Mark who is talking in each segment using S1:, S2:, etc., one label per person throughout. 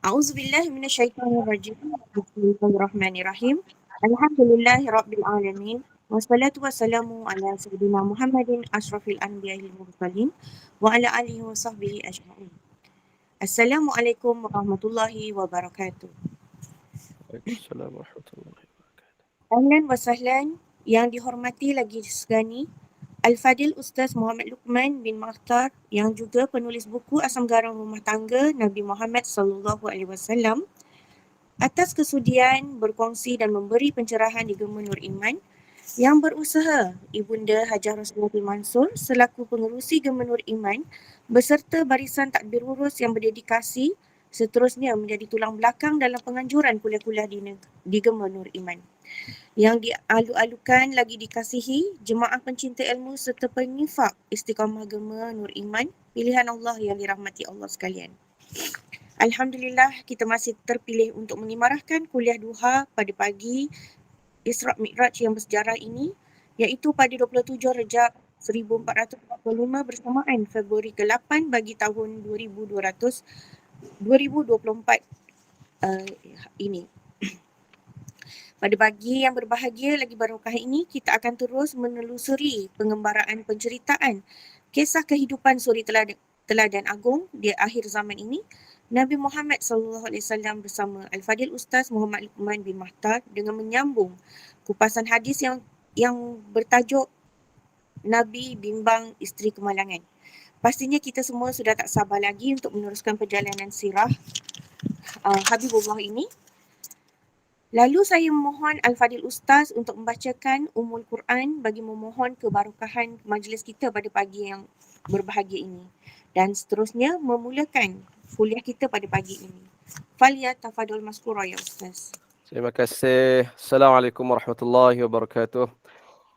S1: A'udzubillahi minasyaitonirrajim. Bismillahirrahmanirrahim. Alhamdulillahi rabbil alamin. Wassalatu wassalamu ala sayyidina Muhammadin asyrafil anbiya'i wal mursalin wa ala alihi wa sahbihi ajma'in. Assalamualaikum warahmatullahi wabarakatuh.
S2: Waalaikumsalam warahmatullahi wabarakatuh.
S1: Ahlan wa sahlan yang dihormati lagi segani Al-Fadil Ustaz Muhammad Luqman bin Makhtar yang juga penulis buku Asam Garam Rumah Tangga Nabi Muhammad sallallahu alaihi wasallam atas kesudian berkongsi dan memberi pencerahan di Gema Nur Iman yang berusaha Ibunda Hajah Rosmati Mansur selaku pengerusi Gema Nur Iman beserta barisan tadbir urus yang berdedikasi seterusnya menjadi tulang belakang dalam penganjuran kuliah-kuliah di Gema Nur Iman yang dialu-alukan lagi dikasihi jemaah pencinta ilmu serta penifak Istiqamah Gema Nur Iman pilihan Allah yang dirahmati Allah sekalian. Alhamdulillah kita masih terpilih untuk mengimarahkan kuliah duha pada pagi Isra' Mi'raj yang bersejarah ini iaitu pada 27 Rejab 1445 bersamaan Februari ke-8 bagi tahun 2024 ini. Pada pagi yang berbahagia lagi barokah ini, kita akan terus menelusuri pengembaraan penceritaan kisah kehidupan suri teladan agung di akhir zaman ini, Nabi Muhammad SAW bersama Al-Fadil Ustaz Muhammad Luqman bin Makhtar dengan menyambung kupasan hadis yang bertajuk Nabi Bimbang Isteri Kemalangan. Pastinya kita semua sudah tak sabar lagi untuk meneruskan perjalanan sirah Habibullah ini. Lalu saya memohon Al-Fadil Ustaz untuk membacakan Ummul Quran bagi memohon kebarokahan majlis kita pada pagi yang berbahagia ini. Dan seterusnya memulakan kuliah kita pada pagi ini. Falyatafadhal maskura ya Ustaz.
S2: Terima kasih. Assalamualaikum warahmatullahi wabarakatuh.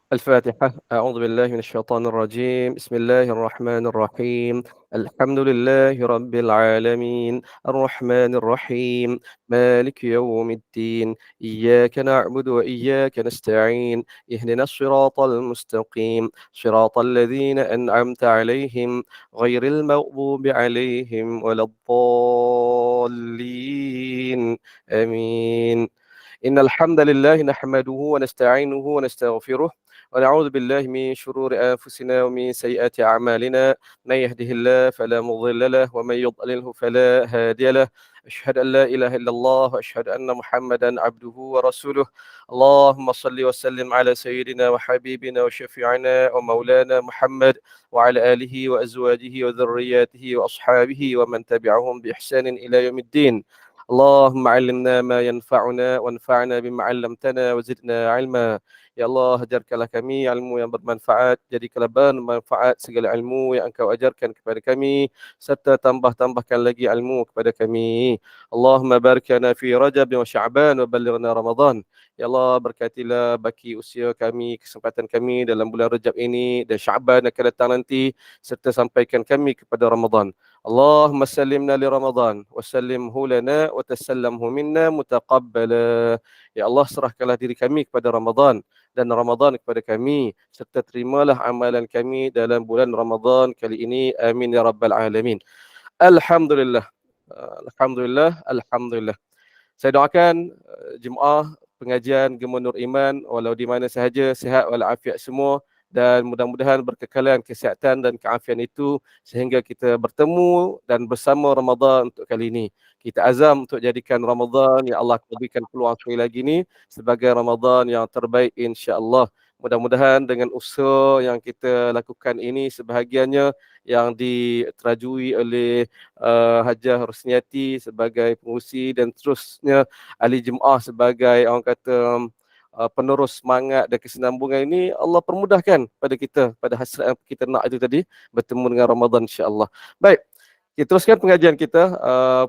S2: الفاتحة. أعوذ بالله من الشيطان الرجيم. بسم الله الرحمن الرحيم. الحمد لله رب العالمين الرحمن الرحيم مالك يوم الدين إياك نعبد وإياك نستعين اهدنا الصراط المستقيم صراط الذين أنعمت عليهم غير المغضوب عليهم ولا الضالين آمين. إن الحمد لله نحمده ونستعينه ونستغفره ونعوذ بالله من شرور أنفسنا ومن سيئات أعمالنا من يهده الله فلا مضل له ومن يضلله فلا هادي له أشهد أن لا إله إلا الله وأشهد أن محمدا عبده ورسوله اللهم صل وسلم على سيدنا وحبيبنا وشفيعنا ومولانا محمد وعلى آله وأزواجه وذرياته وأصحابه ومن تبعهم بإحسان إلى يوم الدين اللهم علمنا ما ينفعنا وانفعنا بما علمتنا وزدنا علما. Ya Allah, ajarkanlah kami ilmu yang bermanfaat, jadikanlah bermanfaat segala ilmu yang Engkau ajarkan kepada kami, serta tambahkan lagi ilmu kepada kami. Allahumma barik lana fi Rajab wa Sya'ban wa ballighna Ramadan. Ya Allah, berkatilah baki usia kami, kesempatan kami dalam bulan Rajab ini dan Sya'ban akan datang nanti, serta sampaikan kami kepada Ramadan. Allahumma sallimna li Ramadan wa sallimhu lana wa tasallamhu minna mutaqabbala. Ya Allah, serahkanlah diri kami kepada Ramadan dan Ramadan kepada kami, serta terimalah amalan kami dalam bulan Ramadan kali ini. Amin ya rabbal alamin. Alhamdulillah. Alhamdulillah, alhamdulillah. Saya doakan jemaah pengajian Gema Nur Iman walau di mana sahaja sihat walafiat semua, dan mudah-mudahan berkekalan kesihatan dan keafian itu sehingga kita bertemu dan bersama Ramadan untuk kali ini. Kita azam untuk jadikan Ramadan yang Allah berikan peluang sekali lagi ni sebagai Ramadan yang terbaik insya-Allah. Mudah-mudahan dengan usaha yang kita lakukan ini sebahagiannya yang diterajui oleh Hajah Rosniati sebagai pengurusi dan terusnya ahli jemaah sebagai orang kata penerus semangat dan kesinambungan ini, Allah permudahkan pada kita, pada hasrat yang kita nak itu tadi, bertemu dengan Ramadan insya-Allah. Baik, kita teruskan pengajian kita.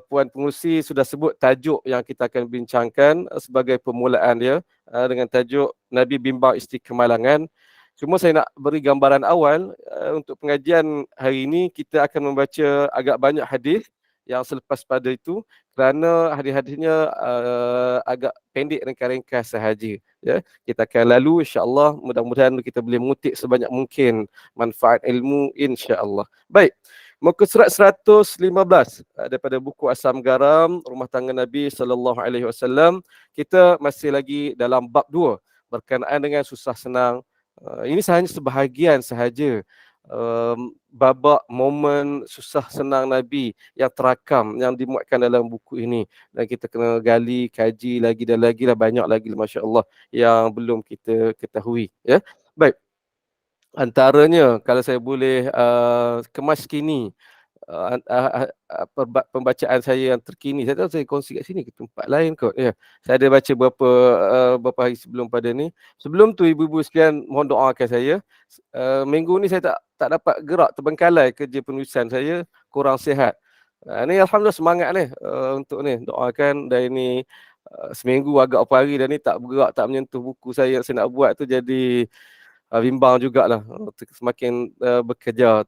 S2: Puan Pengurusi sudah sebut tajuk yang kita akan bincangkan sebagai permulaan dia, dengan tajuk Nabi Bimbang Isteri Kemalangan. Cuma saya nak beri gambaran awal untuk pengajian hari ini. Kita akan membaca agak banyak hadis yang selepas pada itu, kerana hadis-hadisnya agak pendek ringkas-ringkas sahaja. Ya, kita akan lalu insya-Allah, mudah-mudahan kita boleh mengutip sebanyak mungkin manfaat ilmu insya-Allah. Baik. Muka surat 115 daripada buku Asam Garam Rumah Tangga Nabi sallallahu alaihi wasallam. Kita masih lagi dalam bab 2 berkenaan dengan susah senang. Ini hanya sebahagian sahaja babak momen susah senang Nabi yang terakam, yang dimuatkan dalam buku ini, dan kita kena gali, kaji lagi dan lagi lah, banyak lagi masya-Allah yang belum kita ketahui, ya. Baik, antaranya kalau saya boleh kemas kini pembacaan saya yang terkini. Saya tahu saya kongsi kat sini ke tempat lain kot. Ya. Saya ada baca beberapa hari sebelum pada ni. Sebelum tu ibu-ibu sekalian mohon doakan saya. Minggu ni saya tak dapat gerak, terbengkalai kerja penulisan saya, kurang sihat. Ni alhamdulillah semangat ni untuk ni doakan, dan ini seminggu agak apa hari dah ni tak bergerak, tak menyentuh buku saya yang saya nak buat tu, jadi bimbang jugalah. Semakin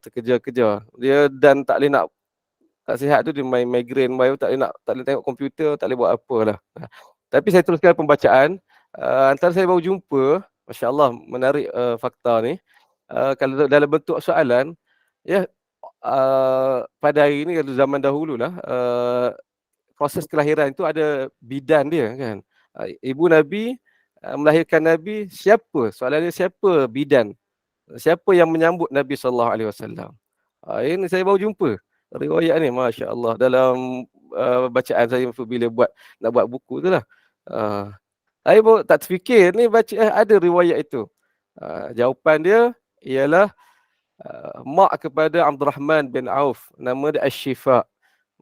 S2: terkejar-kejar dia, dan tak boleh nak, tak sihat tu dia main migraine, tak boleh tengok komputer, tak boleh buat apalah. Tapi saya teruskan pembacaan. Antara saya baru jumpa, masya-Allah, menarik fakta ni. Kalau dalam bentuk soalan, ya, pada hari ni, kalau zaman dahululah, proses kelahiran itu ada bidan dia kan. Ibu Nabi melahirkan Nabi, siapa? Soalannya siapa bidan? Siapa yang menyambut Nabi sallallahu alaihi wasallam? Ini saya baru jumpa riwayat ni, masya-Allah, dalam bacaan saya bila nak buat buku tu lah. Saya pun tak terfikir ni baca ada riwayat itu. Jawapan dia ialah mak kepada Abdul Rahman bin Auf, nama dia Asy-Syifa.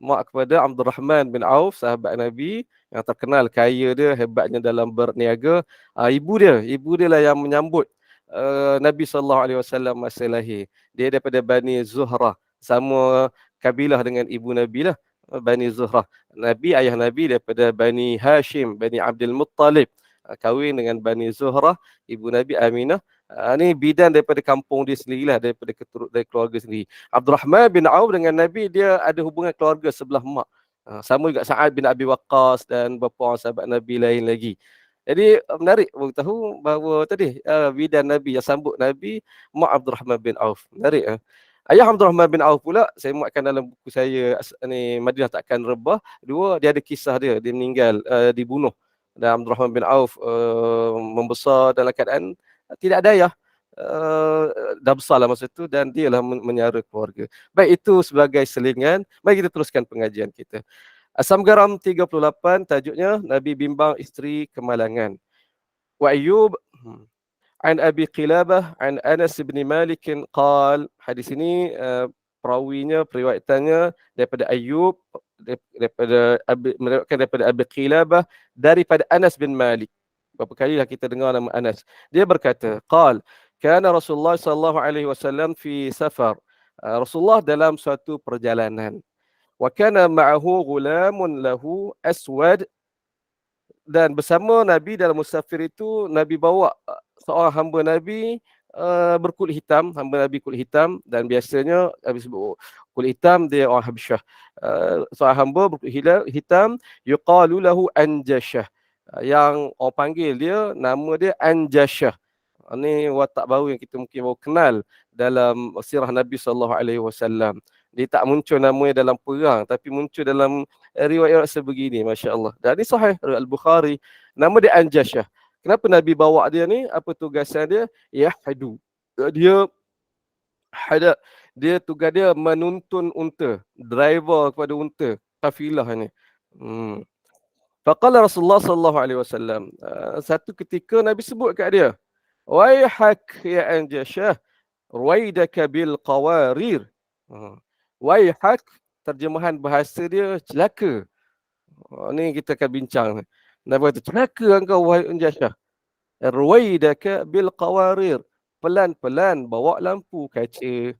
S2: Mak kepada Abdul Rahman bin Auf, sahabat Nabi yang terkenal kaya dia, hebatnya dalam berniaga. Ibu dia lah yang menyambut Nabi sallallahu alaihi wasallam masa lahir. Dia daripada Bani Zuhrah, sama kabilah dengan ibu Nabi lah, Bani Zuhrah. Ayah Nabi daripada Bani Hashim, Bani Abdul Muttalib, kahwin dengan Bani Zuhrah, ibu Nabi Aminah. Ni bidan daripada kampung dia sendirilah, dari keluarga sendiri. Abdul Rahman bin Auf dengan Nabi, dia ada hubungan keluarga sebelah mak. Sama juga Sa'ad bin Abi Waqqas dan beberapa orang sahabat Nabi lain lagi. Jadi menarik baru tahu bahawa tadi bidan Nabi yang sambut Nabi, mak Abdul Rahman bin Auf. Menarik. Ayah Abdul Rahman bin Auf pula, saya muatkan dalam buku saya ni, Madinah Takkan Rebah. Dia ada kisah dia meninggal, dibunuh. Dan Abdul Rahman bin Auf membesar dalam keadaan tidak ada ayah. Dah besar lah masa tu, dan dia lah menyara keluarga. Baik, itu sebagai selingan. Mari kita teruskan pengajian kita. Asam Garam 38, tajuknya Nabi bimbang isteri kemalangan. Wa Ayyub an Abi Qilabah an Anas bin Malik qal. Hadis ini perawinya, periwayatannya daripada Ayyub, daripada Abi Qilabah, daripada Anas bin Malik. Berapa kalilah kita dengar nama Anas. Dia berkata, qal kana Rasulullah sallallahu alaihi wasallam fi safar. Rasulullah dalam suatu perjalanan. Wa kana ma'ahu ghulamun lahu aswad, dan bersama Nabi dalam musafir itu, Nabi bawa seorang hamba Nabi berkulit hitam, hamba Nabi kulit hitam, dan biasanya habis sebut kulit hitam dia orang Habsyah. Seorang hamba berkulit hitam, yuqalu lahu Anjashah, yang orang panggil dia, nama dia Anjashah. Ini watak baru yang kita mungkin baru kenal dalam sirah Nabi sallallahu alaihi wasallam. Dia tak muncul namanya dalam perang, tapi muncul dalam riwayat sebegini, masya-Allah. Dan ini sahih Al-Bukhari. Nama dia Anjashah. Kenapa Nabi bawa dia ni? Apa tugasan dia? Yahdu. Dia tugas dia menuntun unta, driver kepada unta, kafilah ni. Faqala Rasulullah sallallahu alaihi wasallam. Satu ketika Nabi sebut kat dia, "Waihak ya Anjashah, ruwaidaka bil qawarir." Waihak, terjemahan bahasa dia celaka. Ni kita akan bincang. Nabi kata, celaka engkau wahai Anjashah. Ruwaidaka bil qawarir. Pelan-pelan bawa lampu kaca.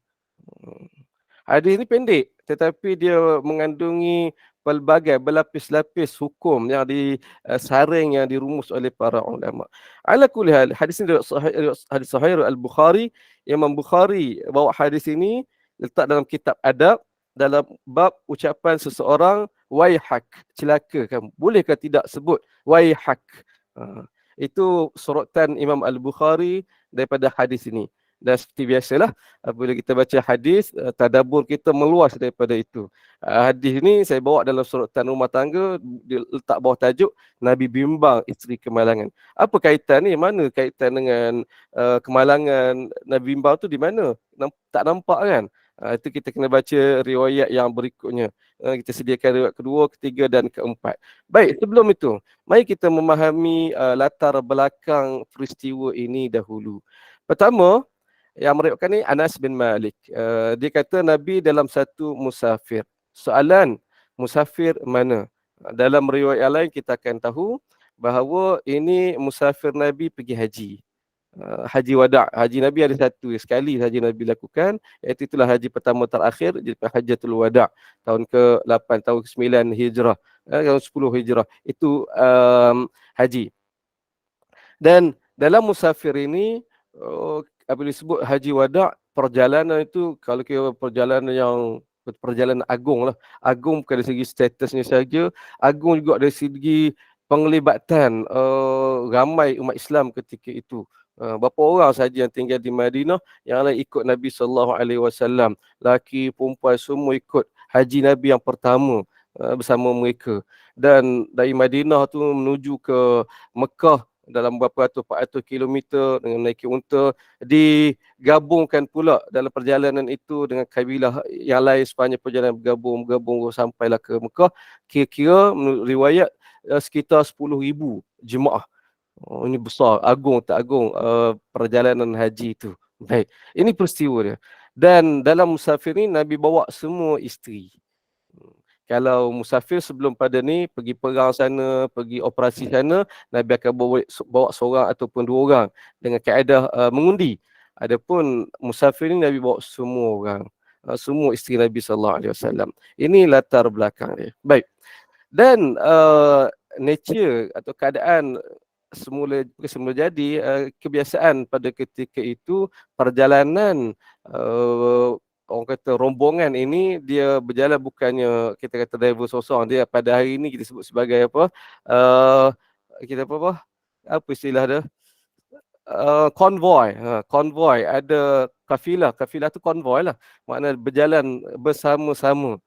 S2: Hadis ni pendek, tetapi dia mengandungi pelbagai berlapis-lapis hukum yang disaring, yang dirumus oleh para ulama. Ala kulli hal, hadis ini hadis sahih Al-Bukhari. Imam Bukhari bawa hadis ini, letak dalam kitab adab, dalam bab ucapan seseorang waihak, celaka kamu. Bolehkah tidak sebut waihak? Itu sorotan Imam Al-Bukhari daripada hadis ini. Dan seperti biasalah, apabila kita baca hadis, tadabbur kita meluas daripada itu. Hadis ni saya bawa dalam suratan rumah tangga, dia letak bawah tajuk Nabi bimbang isteri kemalangan. Apa kaitan ni? Mana kaitan dengan kemalangan Nabi bimbang tu di mana? Tak nampak kan? Itu kita kena baca riwayat yang berikutnya. Kita sediakan riwayat kedua, ketiga dan keempat. Baik, sebelum itu, mari kita memahami latar belakang peristiwa ini dahulu. Pertama, yang meriwayatkan ni Anas bin Malik. Dia kata Nabi dalam satu musafir. Soalan, musafir mana? Dalam riwayat yang lain kita akan tahu bahawa ini musafir Nabi pergi haji. Haji wada'. Haji Nabi ada satu sekali haji Nabi lakukan, iaitu itulah haji pertama terakhir, Hajjatul Wada' tahun ke-8, tahun ke-9 Hijrah, tahun 10 Hijrah. Itu haji. Dan dalam musafir ini, apa disebut haji wada', perjalanan itu kalau kira perjalanan agung lah. Agung bukan dari segi statusnya saja, agung juga dari segi penglibatan ramai umat Islam ketika itu. Berapa orang saja yang tinggal di Madinah yang lain ikut Nabi SAW. Laki, perempuan semua ikut haji Nabi yang pertama bersama mereka. Dan dari Madinah tu menuju ke Mekah dalam berapa ratus 400 kilometer dengan naiki unta, digabungkan pula dalam perjalanan itu dengan kabilah yang lain sepanjang perjalanan bergabung sampailah ke Mekah. Kira-kira menurut riwayat sekitar 10,000 jemaah. Ini besar, agung tak agung perjalanan haji itu. Baik, ini peristiwa dia. Dan dalam musafir ni Nabi bawa semua isteri. Kalau musafir sebelum pada ni pergi perang sana, pergi operasi sana, Nabi akan bawa seorang ataupun dua orang dengan kaedah mengundi. Adapun musafir ni Nabi bawa semua orang, semua isteri Nabi SAW. Ini latar belakang dia. Baik. Dan nature atau keadaan semula jadi, kebiasaan pada ketika itu perjalanan orang kata rombongan ini dia berjalan bukannya kita kata driver seorang, dia pada hari ini kita sebut sebagai apa, kita apa istilah dia, konvoi. Konvoi, ada kafilah tu konvoi lah, makna berjalan bersama-sama,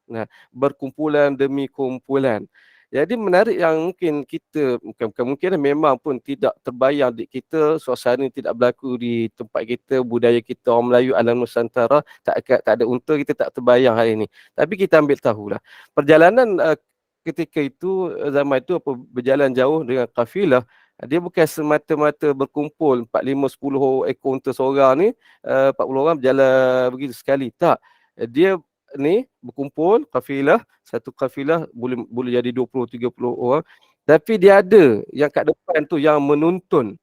S2: berkumpulan demi kumpulan. Jadi menarik yang mungkin kita mungkin memang pun tidak terbayang di kita, suasana tidak berlaku di tempat kita, budaya kita orang Melayu alam Nusantara, tak ada unta, kita tak terbayang hari ini. Tapi kita ambil tahulah perjalanan ketika itu, zaman itu apa, berjalan jauh dengan kafilah, dia bukan semata-mata berkumpul 4, 5, 10 ekor unta seorang ni, 40 orang berjalan begitu sekali. Tak. Dia ni berkumpul kafilah, satu kafilah boleh jadi 20, 30 orang. Tapi dia ada yang kat depan tu yang menuntun,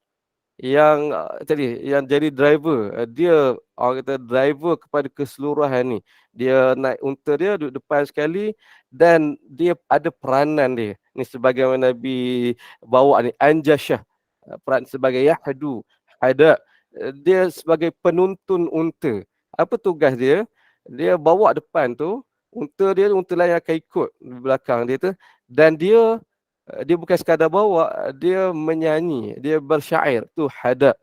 S2: yang tadi yang jadi driver. Dia orang kata driver kepada keseluruhan ni. Dia naik unta dia duduk depan sekali dan dia ada peranan dia. Ni sebagaimana Nabi bawa ni anjasyah, peran sebagai yahdu, ada dia sebagai penuntun unta. Apa tugas dia? Dia bawa depan tu unta dia, unta lain akan ikut di belakang dia tu, dan dia bukan sekadar bawa, dia menyanyi, dia bersyair, tu hadap,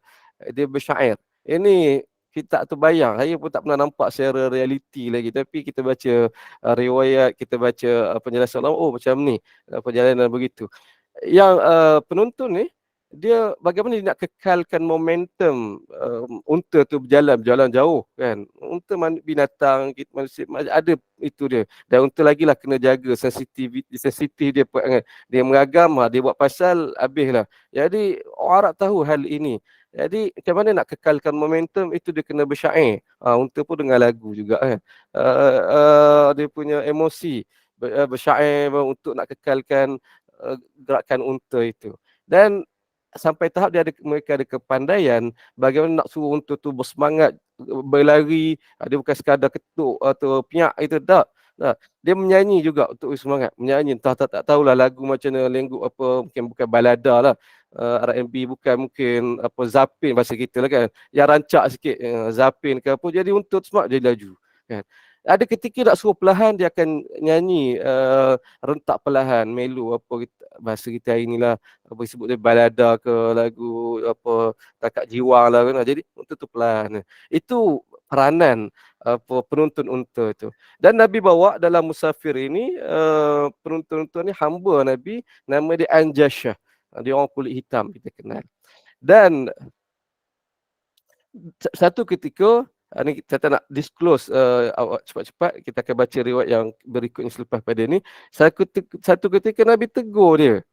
S2: dia bersyair. Ini kita tak terbayang, saya pun tak pernah nampak secara realiti lagi, tapi kita baca riwayat, kita baca penjelasan ulama, oh macam ni perjalanan begitu. Yang penuntun ni, dia bagaimana dia nak kekalkan momentum unta tu berjalan jauh kan. Unta binatang manusia ada itu dia. Dan unta lagi lah kena jaga sensitif dia, dia meragam, dia buat pasal habislah. Jadi orang Arab tahu hal ini. Jadi macam mana nak kekalkan momentum itu, dia kena bersyair. Unta pun dengar lagu juga kan. Dia punya emosi bersyair untuk nak kekalkan gerakan unta itu. Dan sampai tahap mereka ada kepandaian bagaimana nak suruh unta tu bersemangat berlari. Dia bukan sekadar ketuk atau piak itu, tak. Dia menyanyi juga untuk semangat, menyanyi entah tak tahulah lagu macam mana, lagu apa, mungkin bukan balada lah, R&B, bukan mungkin apa zapin bahasa kita lah kan, yang rancak sikit, zapin ke apa, jadi unta tu semangat, jadi laju kan. Ada ketika nak suruh perlahan, dia akan nyanyi rentak perlahan, melu apa, bahasa kita hari ni lah, apa disebut dia balada ke, lagu apa Takat Jiwang lah kan. Jadi unta tu pelan. Itu peranan apa penuntun unta tu. Dan Nabi bawa dalam musafir ini penuntun unta ni hamba Nabi, nama dia Anjashah. Dia orang kulit hitam kita kenal. Dan satu ketika ni kita tak nak disclose awak cepat-cepat, kita akan baca riwayat yang berikutnya selepas pada ni. Satu ketika Nabi tegur dia.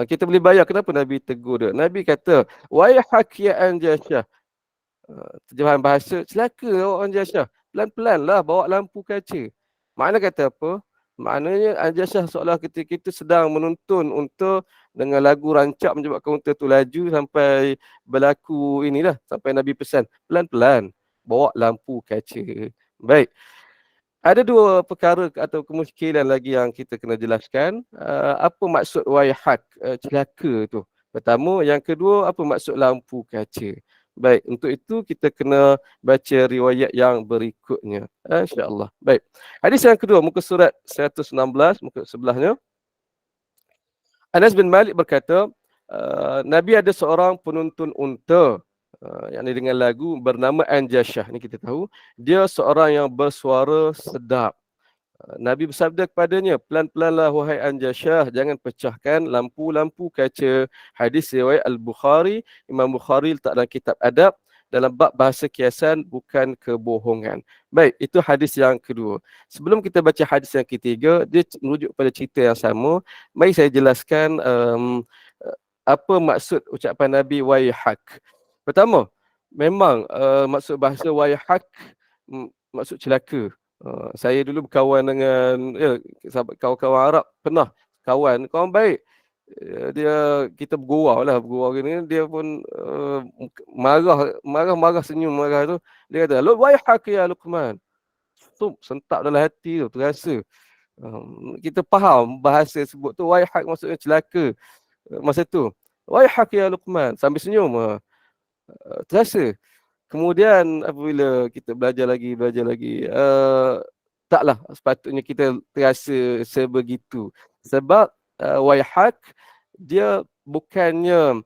S2: Kita boleh bayar kenapa Nabi tegur dia. Nabi kata, "Wahak ya Anjashah." Terjemahan bahasa, celaka awak Anjashah. Pelan-pelanlah bawa lampu kaca. Makna kata apa? Maknanya Anjashah seolah ketika itu sedang menuntun unta dengan lagu rancak menyebabkan unta tu laju sampai berlaku inilah, sampai Nabi pesan, pelan-pelan bawa lampu kaca. Baik. Ada dua perkara atau kemusykilan lagi yang kita kena jelaskan. Apa maksud wayhak, celaka tu? Pertama, yang kedua, apa maksud lampu kaca? Baik, untuk itu kita kena baca riwayat yang berikutnya. InsyaAllah. Baik. Hadis yang kedua, muka surat 116, muka sebelahnya. Anas bin Malik berkata, Nabi ada seorang penuntun unta, yang dengan lagu bernama Anjashah. Ni kita tahu. Dia seorang yang bersuara sedap. Nabi bersabda kepadanya, pelan-pelanlah wahai Anjashah, jangan pecahkan lampu-lampu kaca. Hadis riwayat Al-Bukhari, Imam Bukhari letak dalam kitab adab, dalam bab bahasa kiasan bukan kebohongan. Baik, itu hadis yang kedua. Sebelum kita baca hadis yang ketiga, dia merujuk pada cerita yang sama. Mari saya jelaskan apa maksud ucapan Nabi wayhak. Pertama, memang maksud bahasa wayhak maksud celaka. Saya dulu berkawan dengan sahabat kawan-kawan Arab, pernah kawan baik. Kita bergurau gini, dia pun marah senyum marah tu. Dia kata, wayhak ya Luqman. Sentak dalam hati tu, terasa. Kita faham bahasa sebut tu, wayhak maksudnya celaka. Masa tu, wayhak ya Luqman, sambil senyum. Terasa. Kemudian apabila kita belajar lagi, taklah sepatutnya kita terasa sebegitu. Sebab wayhak dia bukannya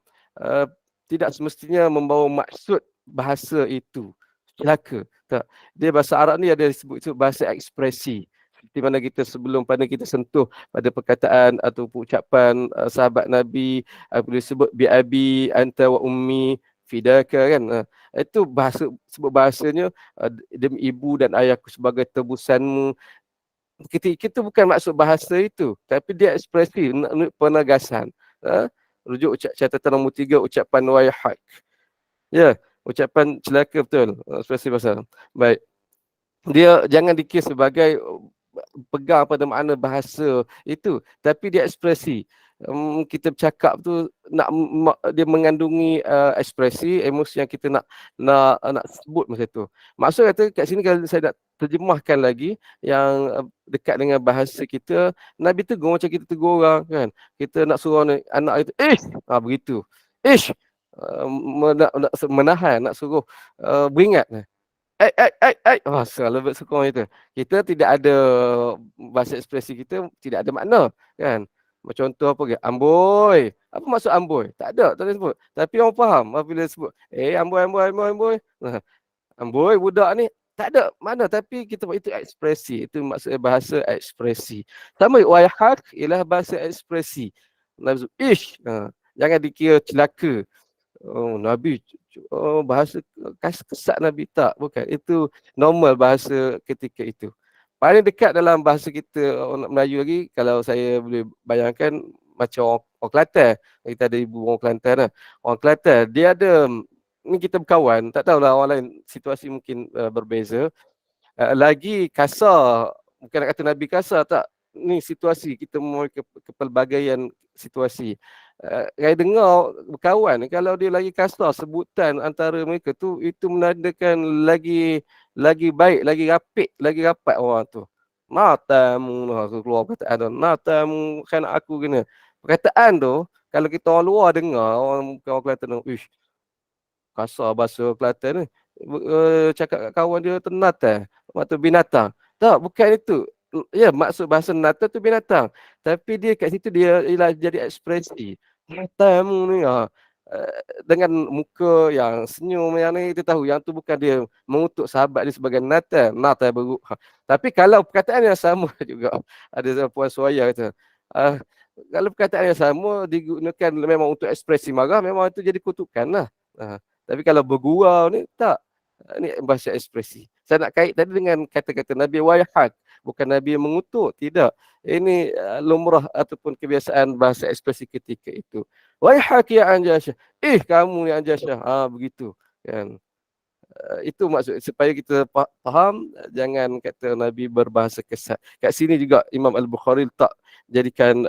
S2: tidak semestinya membawa maksud bahasa itu celaka. Tak. Dia bahasa Arab ni ada disebut bahasa ekspresi. Seperti mana kita sebelum pada kita sentuh pada perkataan atau ucapan sahabat Nabi apabila disebut bi abi anta wa ummi fidaka kan. Itu bahasa sebut bahasanya demi ibu dan ayahku sebagai tebusanmu. Kita bukan maksud bahasa itu, tapi dia ekspresi penegasan. Rujuk catatan nombor 3 ucapan wayhak. Ya, ucapan celaka betul. Ekspresi bahasa. Baik. Dia jangan dikira sebagai pegang pada makna bahasa itu, tapi dia ekspresi. Kita bercakap tu dia mengandungi ekspresi emosi yang kita nak sebut masa tu. Maksud kata kat sini kalau saya nak terjemahkan lagi yang dekat dengan bahasa kita, Nabi tegur macam kita tegur orang kan. Kita nak suruh anak itu begitu. Menahan, nak suruh beringat. Selalu bersokong itu. Kita tidak ada bahasa ekspresi kita tidak ada makna kan. Macam contoh apa ke? Amboi. Apa maksud amboi? Tak ada sebut. Tapi orang faham apabila sebut, amboi. Amboi budak ni tak ada makna tapi kita buat itu ekspresi. Itu maksud bahasa ekspresi. Sama wayhak ialah bahasa ekspresi. Jangan dikira celaka. Nabi bahasa kesat Nabi tak, bukan. Itu normal bahasa ketika itu. Paling dekat dalam bahasa kita orang Melayu lagi, kalau saya boleh bayangkan macam orang Kelantan. Kita ada ibu orang Kelantan lah. Orang Kelantan, dia ada, ni kita berkawan, tak tahulah orang lain, situasi mungkin berbeza. Lagi kasar, bukan nak kata Nabi kasar, tak. Ni situasi, kita memulai kepelbagaian situasi. Saya dengar berkawan, kalau dia lagi kasar sebutan antara mereka tu, itu menandakan lagi baik, lagi rapat orang tu. Matamu, aku keluar perkataan tu. Matamu, kan aku kena. Perkataan tu, kalau kita orang luar dengar, orang Kelantan tu, kasar bahasa Kelantan ni. Cakap kat kawan dia ternata, atau binatang. Tak, bukan itu. Ya, maksud bahasa nata tu binatang. Tapi dia kat situ dia ialah jadi ekspresi. Matamu ni dengan muka yang senyum yang ni kita tahu yang tu bukan dia mengutuk sahabat dia sebagai nata, nata buruk. Tapi kalau perkataan yang sama juga ada puan Suaya kata, ah, kalau perkataan yang sama digunakan memang untuk ekspresi marah memang itu jadi kutukan lah. Tapi kalau bergurau ni tak. Ini bahasa ekspresi. Saya nak kait tadi dengan kata-kata Nabi wayhak, bukan Nabi yang mengutuk, tidak. Ini lumrah ataupun kebiasaan bahasa ekspresi ketika itu. Wayhak ya Anjasyah. Kamu ya Anjasyah. Begitu kan. Itu maksud supaya kita faham, jangan kata Nabi berbahasa kesat. Kat sini juga Imam Al-Bukhari tak jadikan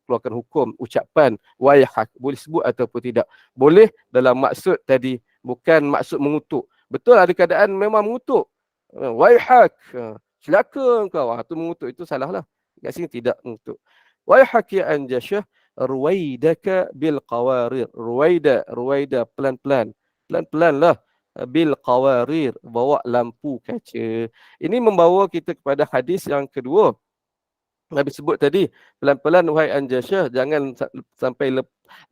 S2: keluarkan hukum ucapan wayhak boleh sebut ataupun tidak. Boleh dalam maksud tadi, bukan maksud mengutuk. Betul ada keadaan memang mengutuk. Wayhak, celaka engkau. Tu mengutuk, itu salah lah. Kat sini tidak mengutuk. Wayhak ya Anjasyah ruwaidaka bil qawarir. Ruwaida pelan-pelan. Pelan-pelan lah bil qawarir, bawa lampu kaca. Ini membawa kita kepada hadis yang kedua. Nabi sebut tadi, pelan-pelan wahai Anjasyah, jangan sampai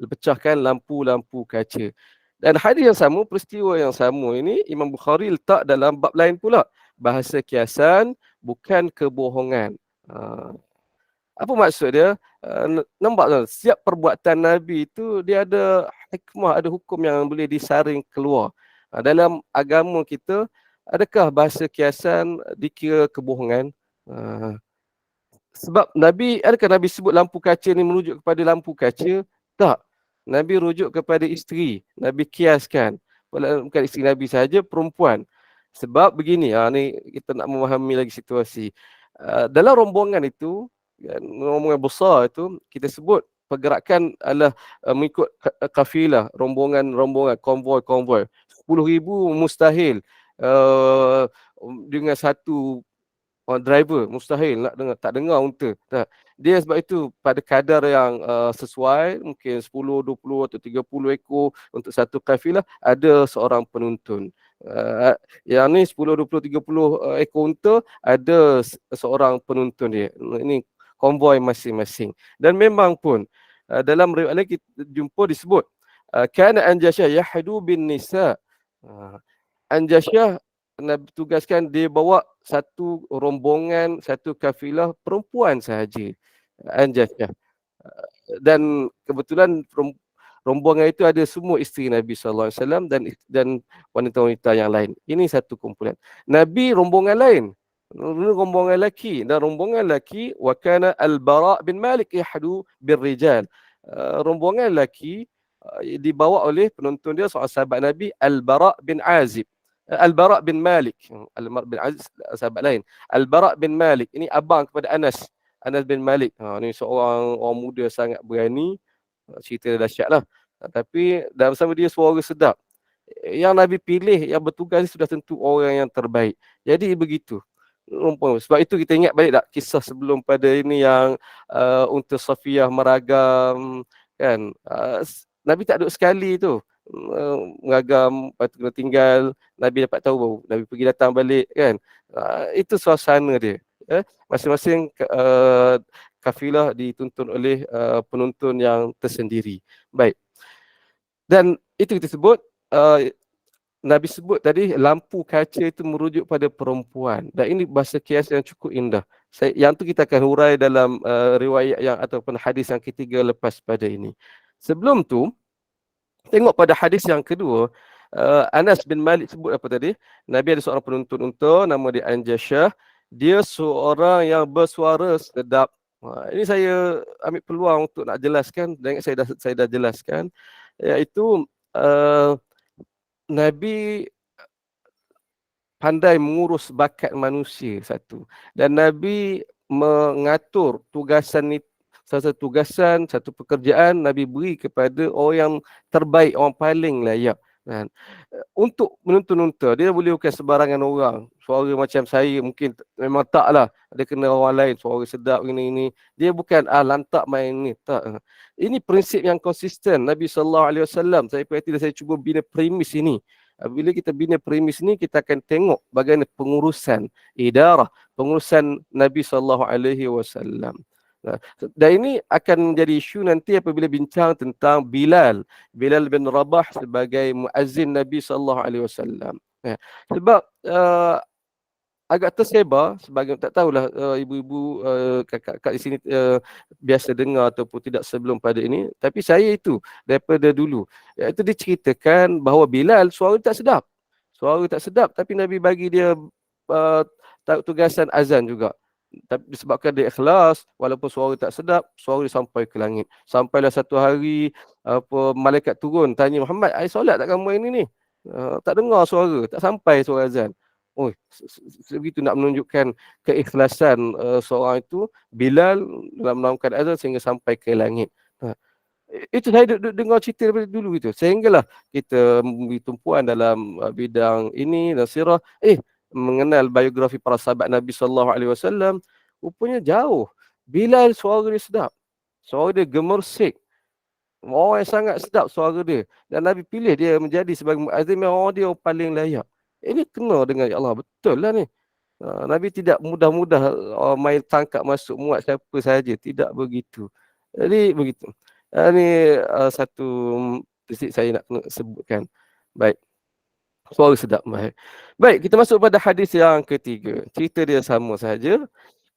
S2: pecahkan lampu-lampu kaca. Dan hadis yang sama, peristiwa yang sama ini Imam Bukhari letak dalam bab lain pula. Bahasa kiasan bukan kebohongan. Apa maksud dia? Nampak tak? Setiap perbuatan Nabi itu dia ada hikmah, ada hukum yang boleh disaring keluar. Dalam agama kita, adakah bahasa kiasan dikira kebohongan? Sebab adakah Nabi sebut lampu kaca ni merujuk kepada lampu kaca? Tak. Nabi rujuk kepada isteri. Nabi kiaskan. Bukan isteri Nabi saja, perempuan. Sebab begini, ni kita nak memahami lagi situasi. Dalam rombongan itu, rombongan besar itu, kita sebut pergerakan adalah mengikut kafilah, rombongan, konvoi. 10,000 mustahil. Dengan satu driver mustahil nak dengar, tak dengar unta. Tak. Dia sebab itu pada kadar yang sesuai, mungkin 10, 20 atau 30 ekor untuk satu kafilah, ada seorang penuntun. Yang ni 10, 20, 30 ekor unta, ada seorang penuntun dia. Ini konvoi masing-masing. Dan memang pun dalam riwayat lain kita jumpa disebut kana Anjasyah yahdu bin nisa. Anjasyah Nabi tugaskan dia bawa satu rombongan, satu kafilah perempuan sahaja. Anjasyah. Dan kebetulan rombongan itu ada semua isteri Nabi SAW dan wanita-wanita yang lain. Ini satu kumpulan. Nabi rombongan lain. Rombongan lelaki. Dan rombongan lelaki, wa kana Al-Bara' bin Malik yahdu birrijal. Rombongan lelaki dibawa oleh penuntun dia, seorang sahabat Nabi, Al-Bara' bin Azib. Al-Bara' bin Malik. Al-Bara' bin Aziz, sahabat lain. Al-Bara' bin Malik. Ini abang kepada Anas. Anas bin Malik. Ini seorang orang muda sangat berani. Cerita dahsyat lah. Tapi dalam sama dia suara sedap. Yang Nabi pilih, yang bertugas sudah tentu orang yang terbaik. Jadi begitu. Sebab itu kita ingat balik tak kisah sebelum pada ini yang unta Safiyah meragam. Kan? Nabi tak duduk sekali tu. Meragam, lepas tu kena tinggal, Nabi dapat tahu baru Nabi pergi datang balik kan. Itu suasana dia. Masing-masing kafilah dituntun oleh penuntun yang tersendiri. Baik. Dan itu kita sebut Nabi sebut tadi lampu kaca itu merujuk pada perempuan. Dan ini bahasa kias yang cukup indah. Yang tu kita akan hurai dalam riwayat yang ataupun hadis yang ketiga lepas pada ini. Sebelum tu, tengok pada hadis yang kedua, Anas bin Malik sebut apa tadi? Nabi ada seorang penuntun unta, nama dia Anjasyah. Dia seorang yang bersuara sedap. Ini saya ambil peluang untuk nak jelaskan, dan saya dah jelaskan, iaitu Nabi pandai mengurus bakat manusia satu. Dan Nabi mengatur tugasan ni, satu pekerjaan Nabi beri kepada orang yang terbaik, orang paling layak. Kan? Untuk menuntun unta, dia boleh bukan sebarangan orang. Suara macam saya mungkin memang taklah. Ada kena orang lain, suara sedap ini. Dia bukan lantak main ni. Tak. Ini prinsip yang konsisten Nabi SAW. Saya perhati dan saya cuba bina premis ini. Bila kita bina premis ni, kita akan tengok bagaimana pengurusan idarah, pengurusan Nabi SAW. Dan ini akan menjadi isu nanti apabila bincang tentang Bilal bin Rabah sebagai muazzin Nabi SAW. Sebab agak tersebar sebagai, tak tahulah ibu-ibu, kakak-kakak di sini biasa dengar ataupun tidak sebelum pada ini, tapi saya itu daripada dulu, iaitu diceritakan bahawa Bilal suara tak sedap, tapi Nabi bagi dia uh, tugasan azan juga. Tapi disebabkan dia ikhlas, walaupun suara tak sedap, suara dia sampai ke langit. Sampailah satu hari malaikat turun tanya, Muhammad, ai solat tak kamu ini ni? Tak dengar suara, tak sampai suara azan. Oh, sebegitu nak menunjukkan keikhlasan seorang itu, Bilal, dalam melakukan azan sehingga sampai ke langit. Itu saya dengar cerita daripada dulu itu. Sehinggalah kita memberi tumpuan dalam bidang ini dan sirah, mengenal biografi para sahabat Nabi SAW. Rupanya jauh. Bilal suara dia sedap. Suara dia gemersik. Orang yang sangat sedap suara dia. Dan Nabi pilih dia menjadi sebagai muazzin, orang dia paling layak. Ini kena dengan ya Allah. Betul lah ni. Nabi tidak mudah-mudah main tangkap masuk muat siapa saja. Tidak begitu. Jadi begitu. Ini satu titik saya nak sebutkan. Baik. Suara sedap. Baik, kita masuk pada hadis yang ketiga. Cerita dia sama saja.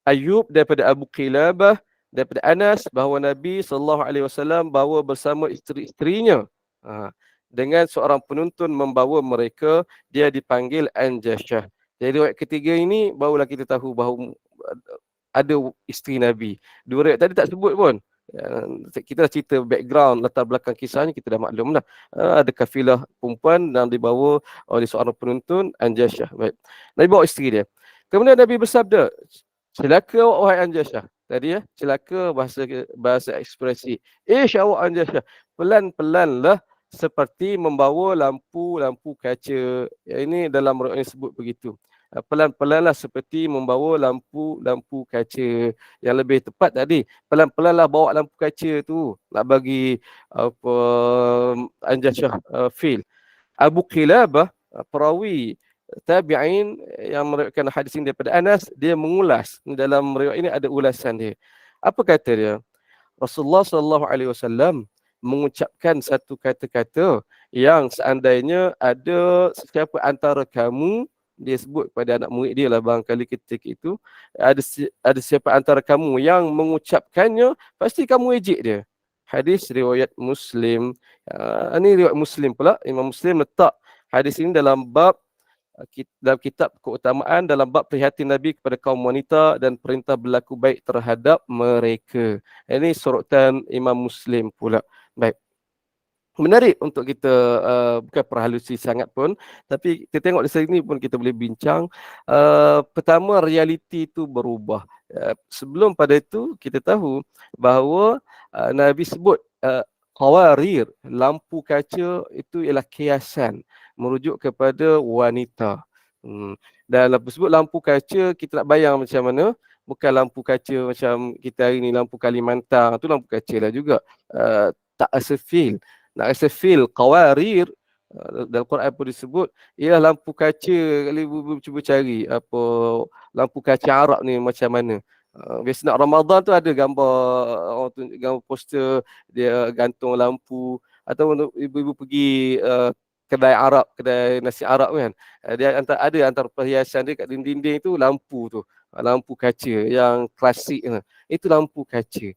S2: Ayub daripada Abu Qilabah daripada Anas bahawa Nabi SAW bawa bersama isteri-isterinya. Dengan seorang penuntun membawa mereka, dia dipanggil Anjashah. Jadi riwayat ketiga ini barulah kita tahu bahawa ada isteri Nabi. Dua riwayat tadi tak sebut pun. Kita dah cerita background, latar belakang kisahnya, kita dah maklum lah. Ada kafilah perempuan yang dibawa oleh seorang penuntun, Anjashah. Baik. Nabi bawa isteri dia. Kemudian Nabi bersabda, celaka awak wahai Anjashah. Tadi celaka bahasa ekspresi. Awak Anjashah, pelan-pelanlah seperti membawa lampu kaca. Ini dalam riwayat ini sebut begitu. Pelan-pelanlah seperti membawa lampu kaca. Yang lebih tepat tadi, pelan-pelanlah bawa lampu kaca tu. Nak bagi apa Anjashah feel. Abu Qilabah, perawi tabi'in yang meriwayatkan hadis ini daripada Anas, dia mengulas. Dalam riwayat ini ada ulasan dia. Apa kata dia? Rasulullah SAW mengucapkan satu kata-kata yang seandainya ada sesiapa antara kamu, dia sebut kepada anak murid dia lah barangkali ketika itu, ada siapa antara kamu yang mengucapkannya, pasti kamu ejek dia. Hadis riwayat Muslim. Ini riwayat Muslim pula. Imam Muslim letak hadis ini dalam kitab keutamaan, dalam bab prihatin Nabi kepada kaum wanita dan perintah berlaku baik terhadap mereka. Ini sorotan Imam Muslim pula. Baik. Menarik untuk kita, bukan perhalusi sangat pun, tapi kita tengok di sini pun kita boleh bincang. Pertama, realiti itu berubah. Sebelum pada itu, kita tahu bahawa Nabi sebut qawarir, lampu kaca itu ialah kiasan, merujuk kepada wanita. Dan sebut lampu kaca, kita nak bayang macam mana? Bukan lampu kaca macam kita hari ni, lampu Kalimantan, tu lampu kaca lah juga. Tak rasa feel. Nak rasa feel qawarir, dalam Quran pun disebut, ialah lampu kaca. Kalau ibu cuba cari apa lampu kaca Arab ni macam mana. Biasa nak Ramadan tu ada gambar, orang tunjuk gambar poster dia gantung lampu, atau ibu-ibu pergi kedai Arab, kedai nasi Arab kan, dia ada antara perhiasan dia kat dinding-dinding tu lampu kaca yang klasik, itu lampu kaca.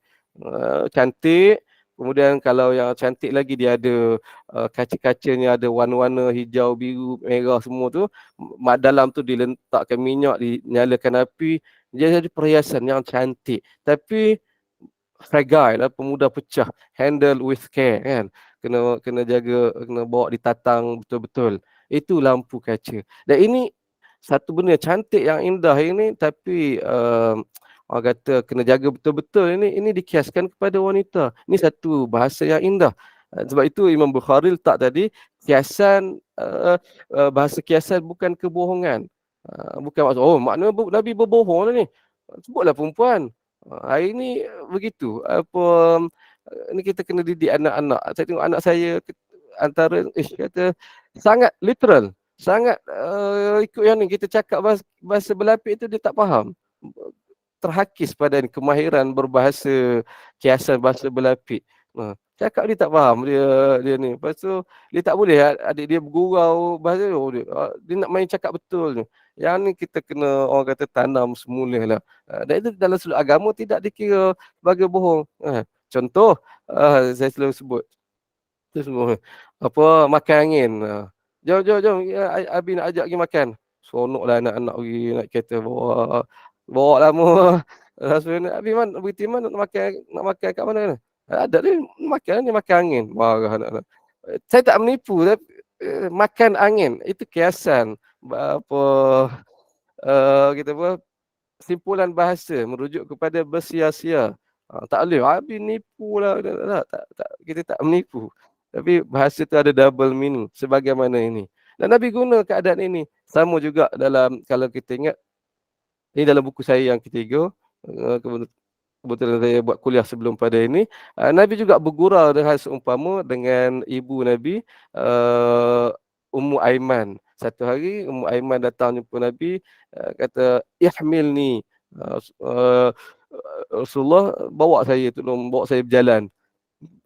S2: Cantik. Kemudian kalau yang cantik lagi, dia ada kaca-kacanya ada warna-warna hijau, biru, merah semua tu. Dalam tu diletakkan minyak, dinyalakan api. Dia jadi perhiasan yang cantik. Tapi fragile, pemudah pecah. Handle with care kan. Kena jaga, kena bawa ditatang betul-betul. Itu lampu kaca. Dan ini satu benda cantik yang indah ini, tapi orang kata kena jaga betul-betul. Ini dikiaskan kepada wanita. Ini satu bahasa yang indah. Sebab itu Imam Bukhari letak tadi, kiasan, bahasa kiasan bukan kebohongan. Bukan maksud, maknanya Nabi berbohong lah ni. Sebutlah perempuan. Hari ni begitu. Ini kita kena didik anak-anak. Saya tengok anak saya antara kata sangat literal, sangat ikut yang ni kita cakap bahasa berlapik tu dia tak faham. Terhakis pada kemahiran berbahasa, kiasan bahasa berlapik. Cakap dia tak faham, dia ni. Lepas tu dia tak boleh adik dia bergurau bahasa dia nak main cakap betul ni. Yang ni kita kena orang kata tanam semula lah. Dan itu dalam sudut agama tidak dikira sebagai bohong. Contoh saya selalu sebut tu semua. Apa makan angin. Jom jom jom ya, Abi nak ajak pergi makan. Seronoklah anak-anak pergi naik kereta bawa lama. Sebenarnya Abi berhenti mana nak makan kat mana? Ada dia makan ni makan angin. Marah anak-anak. Saya tak menipu tapi makan angin itu kiasan apa kita apa simpulan bahasa merujuk kepada bersia-sia. Tak boleh Abi nipu lah. Tak, kita tak menipu. Tapi bahasa tu ada double meaning sebagaimana ini. Dan Nabi guna keadaan ini. Sama juga dalam kalau kita ingat ini dalam buku saya yang ketiga. Kebetulan saya buat kuliah sebelum pada ini. Nabi juga bergurau dengan seumpama dengan ibu Nabi Ummu Aiman. Satu hari Ummu Aiman datang jumpa Nabi kata ihmilni Rasulullah tolong bawa saya berjalan.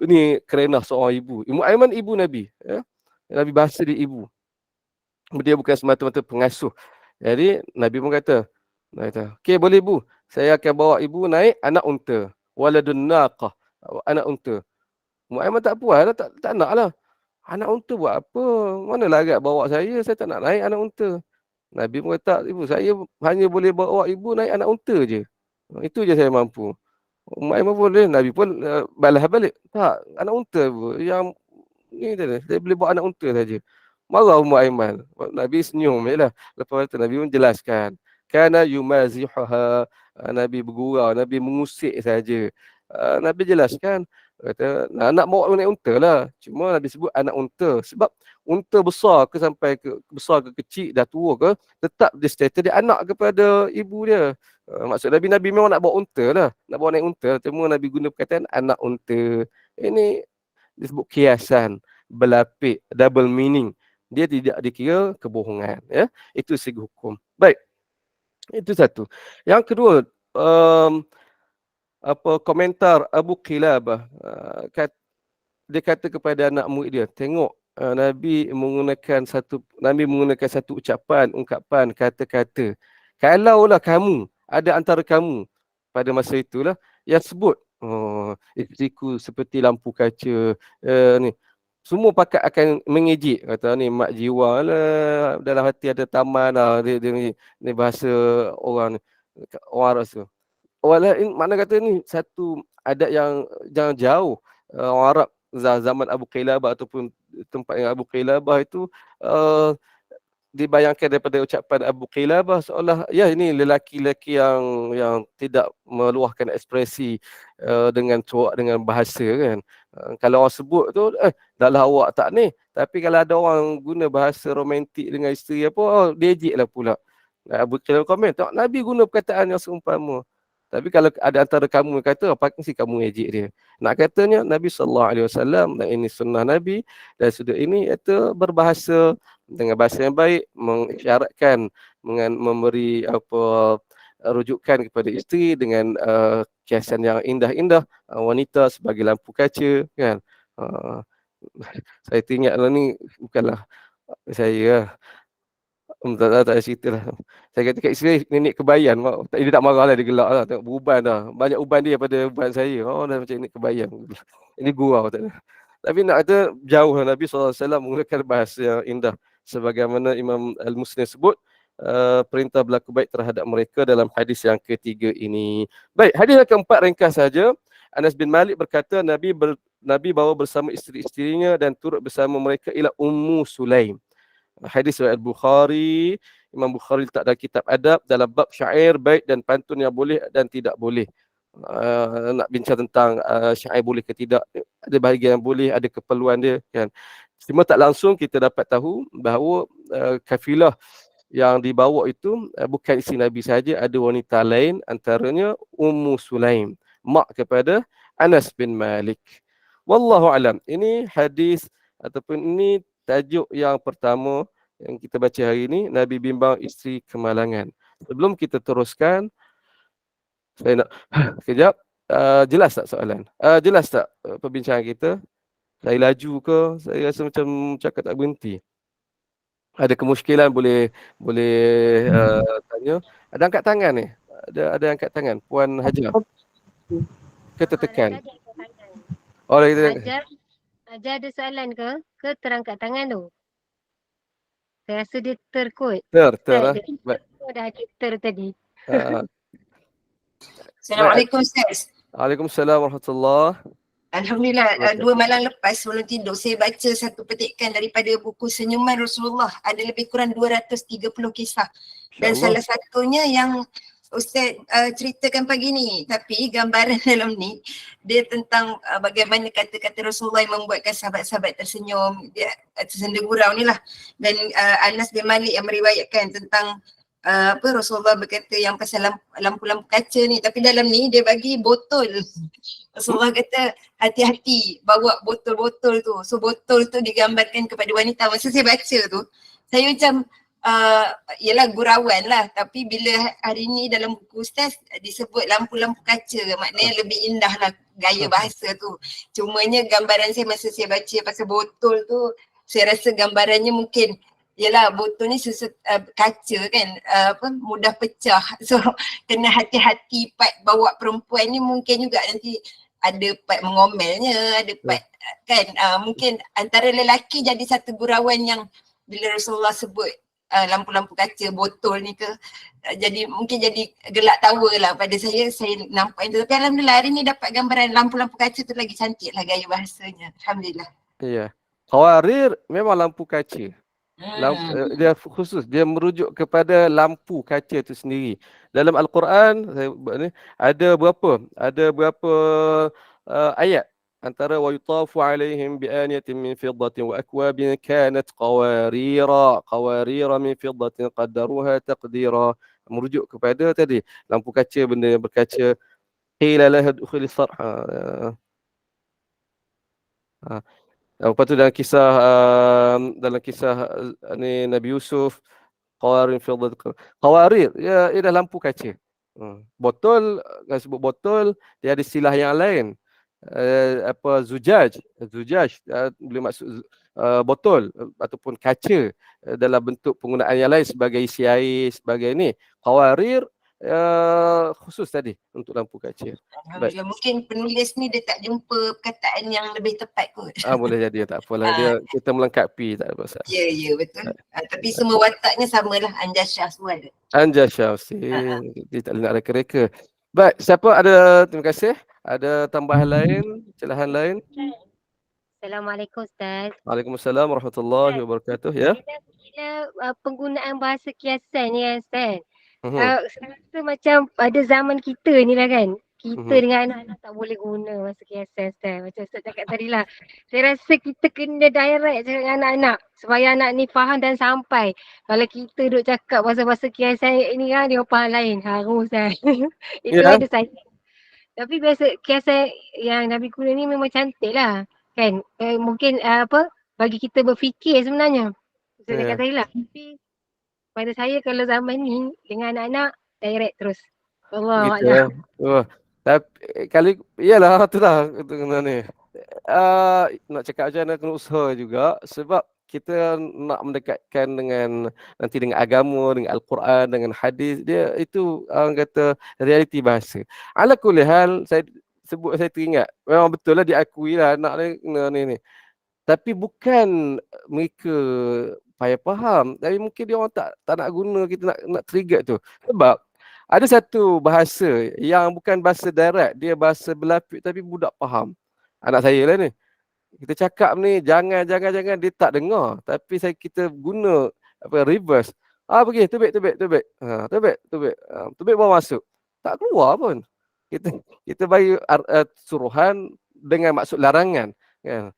S2: Ini kerana seorang ibu. Ummu Aiman ibu Nabi, ya. Nabi bahasa dia ibu. Dia bukan semata-mata pengasuh. Jadi Nabi pun kata, okey boleh ibu. Saya akan bawa ibu naik anak unta. Waladun naqah. Anak unta. Ummu Aiman tak puas lah, tak nak lah. Anak unta buat apa? Mana larat bawa saya tak nak naik anak unta. Nabi pun kata, ibu saya hanya boleh bawa ibu naik anak unta je. Itu je saya mampu. Ummu Aiman boleh, Nabi pun balas balik. Tak, anak unta bu. Yang ni tadi, saya boleh bawa anak unta saja. Marah Ummu Aiman. Nabi senyum je lah. Lepas tu Nabi pun jelaskan. Kana yumazihuha. Nabi bergurau, Nabi mengusik saja. Nabi jelaskan. Kata, nak bawa naik unta lah. Cuma Nabi sebut anak unta. Sebab unta besar ke sampai besar ke kecil, dah tua ke, tetap dia status dia anak kepada ibu dia. Maksud Nabi memang nak bawa unta lah. Nak bawa naik unta. Cuma Nabi guna perkataan anak unta. Ini disebut kiasan, berlapik, double meaning. Dia tidak dikira kebohongan. Ya? Itu segi hukum. Baik. Itu satu. Yang kedua, komentar Abu Qilabah. Dia kata kepada anak murid dia, tengok Nabi menggunakan satu ungkapan, kata-kata. Kalaulah kamu, ada antara kamu pada masa itulah yang sebut, isteriku seperti lampu kaca, ni. Semua pakat akan mengejek, kata ni mak jiwa lah, dalam hati ada taman lah, dia ni bahasa orang Arab tu. Mana kata ni satu adat yang jangan jauh, orang Arab zaman Abu Qilabah ataupun tempat yang Abu Qilabah itu dibayangkan daripada ucapan Abu Qilabah seolah ya ini lelaki-lelaki yang tidak meluahkan ekspresi dengan corak, dengan bahasa kan. Kalau orang sebut tu dahlah awak tak ni, tapi kalau ada orang guna bahasa romantik dengan isteri apa, dia ejeklah pula. Abu Qilabah komen, tak, Nabi guna perkataan yang seumpama. Tapi kalau ada antara kamu yang kata, apa sih kamu ejek dia? Nak katanya Nabi SAW, dan ini sunnah Nabi, dan sudut ini iaitu berbahasa dengan bahasa yang baik, mengisyaratkan, dengan memberi rujukan kepada isteri dengan kiasan yang indah-indah, wanita sebagai lampu kaca, kan. Saya teringatlah ni, bukanlah saya tak ada cerita lah. Saya kata kat isteri nenek kebayan. Dia tak marah lah, dia gelak lah. Tengok beruban dah. Banyak uban dia daripada uban saya. Dah macam nenek kebayan. Ini gurau tak ada. Tapi nak kata jauh lah, Nabi SAW menggunakan bahasa yang indah. Sebagaimana Imam Al-Muslim sebut, perintah berlaku baik terhadap mereka dalam hadis yang ketiga ini. Baik, hadis yang keempat ringkas saja. Anas bin Malik berkata, Nabi bawa bersama isteri-isterinya dan turut bersama mereka ila Ummu Sulaim. Hadis riwayat Bukhari. Imam Bukhari letak dalam kitab adab dalam bab syair, bait dan pantun yang boleh dan tidak boleh. Nak bincang tentang syair boleh ke tidak, ada bahagian yang boleh, ada keperluan dia kan. Cuma tak langsung kita dapat tahu bahawa kafilah yang dibawa itu bukan isteri Nabi saja, ada wanita lain, antaranya Ummu Sulaim, mak kepada Anas bin Malik. Wallahu alam. Ini hadis ataupun ini tajuk yang pertama yang kita baca hari ini, Nabi bimbang isteri kemalangan. Sebelum kita teruskan, saya nak kejap. Jelas tak soalan? Jelas tak perbincangan kita? Saya laju ke? Saya rasa macam cakap tak berhenti. Ada kemusykilan boleh boleh tanya. Ada angkat tangan ni? Ada angkat tangan. Puan Hajar. Ke tertekan?
S3: Tadi angkat tangan.
S2: Oh, kita
S3: Ajar ada soalan ke? Ke terangkat tangan tu? Saya rasa dia terkut.
S2: ter
S3: Ustaz,
S2: lah.
S3: dia dah ada ter tadi.
S2: Uh,
S4: Assalamualaikum Ustaz.
S2: Waalaikumsalam warahmatullahi.
S4: Alhamdulillah, 2 malam lepas sebelum tidur saya baca satu petikan daripada buku Senyuman Rasulullah. Ada lebih kurang 230 kisah. Dan salah satunya yang Ustaz ceritakan pagi ni, tapi gambaran dalam ni dia tentang bagaimana kata-kata Rasulullah yang membuatkan sahabat-sahabat tersenyum, dia tersenda gurau ni lah. Dan Anas bin Malik yang meriwayatkan tentang Rasulullah berkata yang pasal lampu-lampu kaca ni, tapi dalam ni dia bagi botol. Rasulullah kata hati-hati bawa botol-botol tu. So botol tu digambarkan kepada wanita. Masa saya baca tu, saya macam ialah gurauan lah, tapi bila hari ni dalam buku Ustaz disebut lampu-lampu kaca, maknanya lebih indah lah gaya bahasa tu. Cumanya gambaran saya masa saya baca pasal botol tu, saya rasa gambarannya mungkin ialah botol ni kaca kan, mudah pecah. So kena hati-hati part bawa perempuan ni, mungkin juga nanti ada part mengomelnya, ada part kan, mungkin antara lelaki jadi satu gurauan yang bila Rasulullah sebut lampu-lampu kaca, botol ni ke, jadi mungkin jadi gelak tawa lah pada saya nampak itu. Tapi Alhamdulillah hari ni dapat gambaran lampu-lampu kaca tu lagi cantik lah gaya bahasanya. Alhamdulillah.
S2: Ya. Qawarir memang lampu kaca. Dia khusus, dia merujuk kepada lampu kaca itu sendiri. Dalam Al-Quran ada berapa ayat, antara wa yutafu alaihim bi aniyatin min fiddatin wa akwabin kanat qawarira min fiddatin qaddaruha taqdira, merujuk kepada tadi lampu kaca, benda yang berkaca. Qila laha udkhuli sarha. Lepas tu dalam kisah ni Nabi Yusuf, qawarir ya, ia dah lampu kaca. Botol, kalau sebut botol dia ada istilah yang lain. Zujaj boleh maksud botol ataupun kaca dalam bentuk penggunaan yang lain sebagai isi air, sebagai ni. Qawarir khusus tadi untuk lampu kaca.
S4: Alhamdulillah, mungkin penulis ni dia tak jumpa perkataan yang lebih tepat kot.
S2: Boleh jadi, tak apalah. Dia kita melengkapi, tak ada masalah.
S4: Ya, betul. Tapi semua wataknya samalah, Anjasyah semua ada.
S2: Anjasyah, dia tak boleh nak reka-reka. Baik, siapa ada, terima kasih. Ada tambahan lain, celahan lain?
S3: Assalamualaikum Ustaz.
S2: Waalaikumsalam warahmatullahi wabarakatuh. Ya.
S3: Bila penggunaan bahasa kiasan ni Ustaz, saya rasa macam pada zaman kita ni lah kan, kita dengan anak-anak tak boleh guna bahasa kiasan Ustaz. Macam Ustaz cakap tadi lah, saya rasa kita kena direct cakap dengan anak-anak supaya anak ni faham dan sampai. Kalau kita duk cakap bahasa-bahasa kiasan ni kan, dia faham lain. Harus Ustaz. Itu ada saya. Tapi biasa kiasan yang Nabi guna ni memang cantik lah kan. Mungkin bagi kita berfikir sebenarnya. Ustaz cakap tadi lah. Tapi pada saya kalau zaman ni dengan anak-anak direct terus. Allah.
S2: Tapi kali iyalah itulah kena ni. Nak cakap macam mana, kena usaha juga, sebab kita nak mendekatkan dengan agama, dengan Al-Quran, dengan hadis, dia itu orang kata realiti bahasa. Ala kulli hal, saya teringat memang betul lah, diakui lah anak ni. Tapi bukan mereka payah faham, tapi mungkin dia orang tak nak guna, kita nak trigger tu. Sebab ada satu bahasa yang bukan bahasa direct, dia bahasa berlapik tapi budak faham. Anak saya lah ni. Kita cakap ni jangan dia tak dengar, tapi kita guna reverse. Pergi tubik. Tubik bawa masuk. Tak keluar pun. Kita bagi suruhan dengan maksud larangan, kan.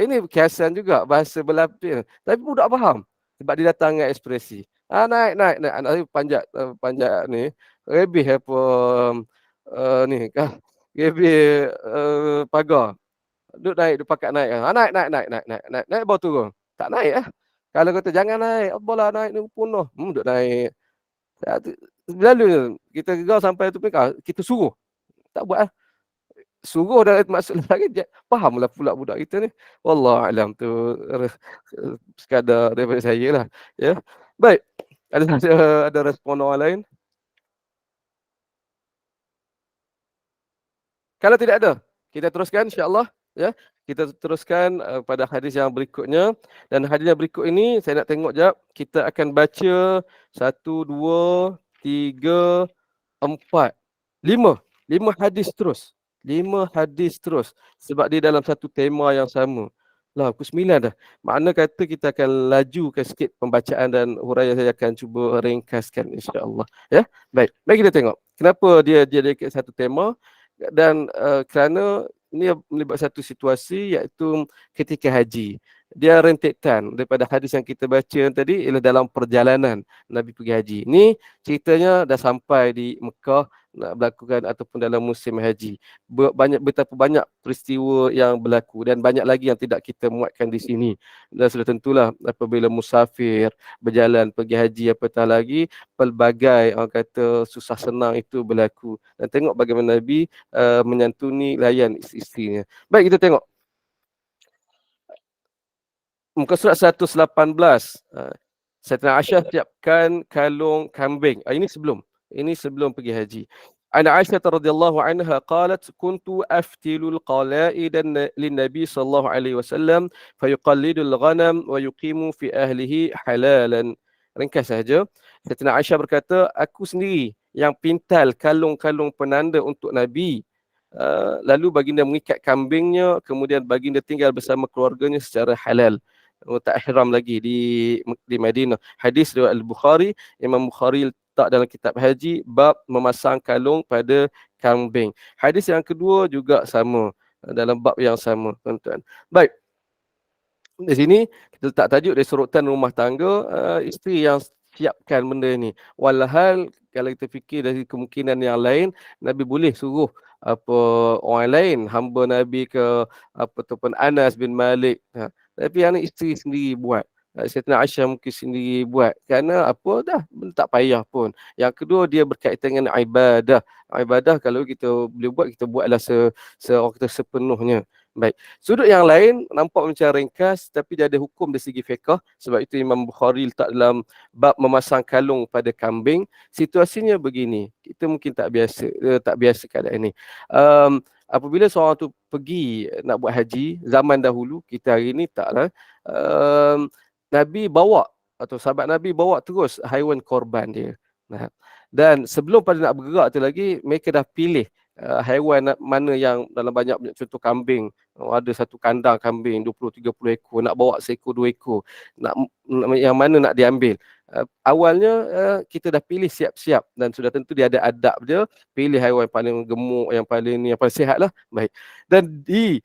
S2: Ini kiasan juga bahasa berlapis, tapi budak faham sebab dia datang dengan ekspresi. Naik anak saya panjat ni rebih ni kah, rebih pagar. Duk naik, duk pakat naik. Naik bawa turun. Tak naik lah. Kalau kata jangan naik, apa lah naik ni punah. Duk naik. Lalu kita gegar sampai tu kita suruh. Tak buat lah. Suruh dah maksud lagi fahamlah pula budak kita ni. Wallah alam tu sekadar daripada saya lah. Ya. Baik. Ada respon orang lain? Kalau tidak ada, kita teruskan insya-Allah ya. Kita teruskan pada hadis yang berikutnya, dan hadis yang berikut ini saya nak tengok jap, kita akan baca 1 2 3 4 5 hadis terus. 5 hadis terus sebab dia dalam satu tema yang sama. Lah pukul 9 dah. Makna kata kita akan lajukan sikit pembacaan dan huraian, saya akan cuba ringkaskan insya-Allah ya. Baik, mari kita tengok kenapa dia dekat satu tema, dan kerana ini melibat satu situasi iaitu ketika haji. Dia rentetan daripada hadis yang kita baca tadi ialah dalam perjalanan Nabi pergi haji. Ni ceritanya dah sampai di Mekah nak berlakukan ataupun dalam musim haji. Betapa banyak peristiwa yang berlaku dan banyak lagi yang tidak kita muatkan di sini. Dan sudah tentulah apabila musafir berjalan pergi haji apatah lagi pelbagai orang kata susah senang itu berlaku. Dan tengok bagaimana Nabi menyantuni layan isteri-isterinya. Baik, kita tengok muka surat 118. Sayyidina Aisyah siapkan kalung kambing. Ini sebelum pergi haji. Ana Aisyah radhiyallahu anha qalat kuntu aftilul qala'id lin Nabi sallallahu alaihi wasallam fayuqallidul ghanam wa yuqimu fi ahlihi halalan. Ringkas saja. Sayyidina Aisyah berkata, aku sendiri yang pintal kalung-kalung penanda untuk Nabi. Lalu baginda mengikat kambingnya, kemudian baginda tinggal bersama keluarganya secara halal. Tak ihram lagi di Madinah. Hadis riwayat Al-Bukhari, Imam Bukhari letak dalam kitab haji bab memasang kalung pada kambing. Hadis yang kedua juga sama, dalam bab yang sama, tuan-tuan. Baik. Di sini kita letak tajuk dari surutan rumah tangga, isteri yang siapkan benda ni. Walhal kalau kita fikir dari kemungkinan yang lain, Nabi boleh suruh orang lain, hamba Nabi ke ataupun Anas bin Malik. Tapi yang isteri sendiri buat. Sayyidina Aisyah mungkin sendiri buat. Kerana dah tak payah pun. Yang kedua, dia berkaitan dengan ibadah. Ibadah kalau kita boleh buat, kita buatlah sepenuhnya. Baik. Sudut yang lain nampak macam ringkas, tapi dia ada hukum dari segi fiqh. Sebab itu Imam Bukhari letak dalam bab memasang kalung pada kambing. Situasinya begini. Kita mungkin tak biasa keadaan ini. Apabila seorang tu pergi nak buat haji, zaman dahulu, kita hari ni taklah, Nabi bawa atau sahabat Nabi bawa terus haiwan korban dia. Dan sebelum pada nak bergerak tu lagi, mereka dah pilih haiwan mana yang dalam banyak contoh kambing, ada satu kandang kambing 20-30 ekor, nak bawa seekor 2 ekor, yang mana nak diambil. Awalnya kita dah pilih siap-siap dan sudah tentu dia ada adab dia, pilih haiwan paling gemuk, yang paling sihat lah. Baik. Dan di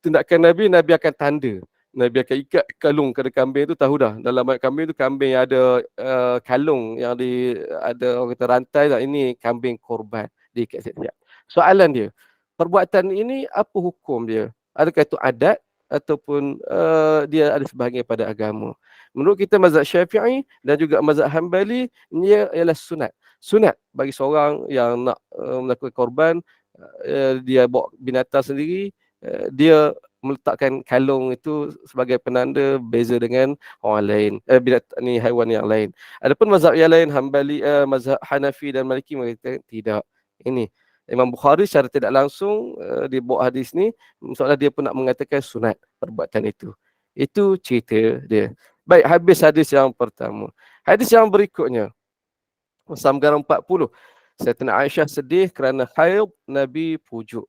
S2: tindakan Nabi akan tanda. Nabi akan ikat kalung pada kambing tu, tahu dah dalam kambing tu, kambing yang ada kalung yang ada orang kata rantai tak, ini kambing korban, diikat siap-siap. Soalan dia, perbuatan ini apa hukum dia? Adakah itu adat ataupun dia ada sebahagian pada agama? Menurut kita mazhab Syafi'i dan juga mazhab Hambali, ia ialah sunat. Sunat bagi seorang yang nak melakukan korban, dia bawa binatang sendiri, dia meletakkan kalung itu sebagai penanda, beza dengan orang lain, haiwan yang lain. Adapun mazhab yang lain, Hambali, mazhab Hanafi dan Maliki, mereka tidak. Ini Imam Bukhari secara tidak langsung dia bawa hadis ni, seolah dia pun nak mengatakan sunat perbuatan itu. Itu cerita dia. Baik, habis hadis yang pertama. Hadis yang berikutnya, Samgaran 40. Sayyidina Aisyah sedih kerana haid, Nabi pujuk.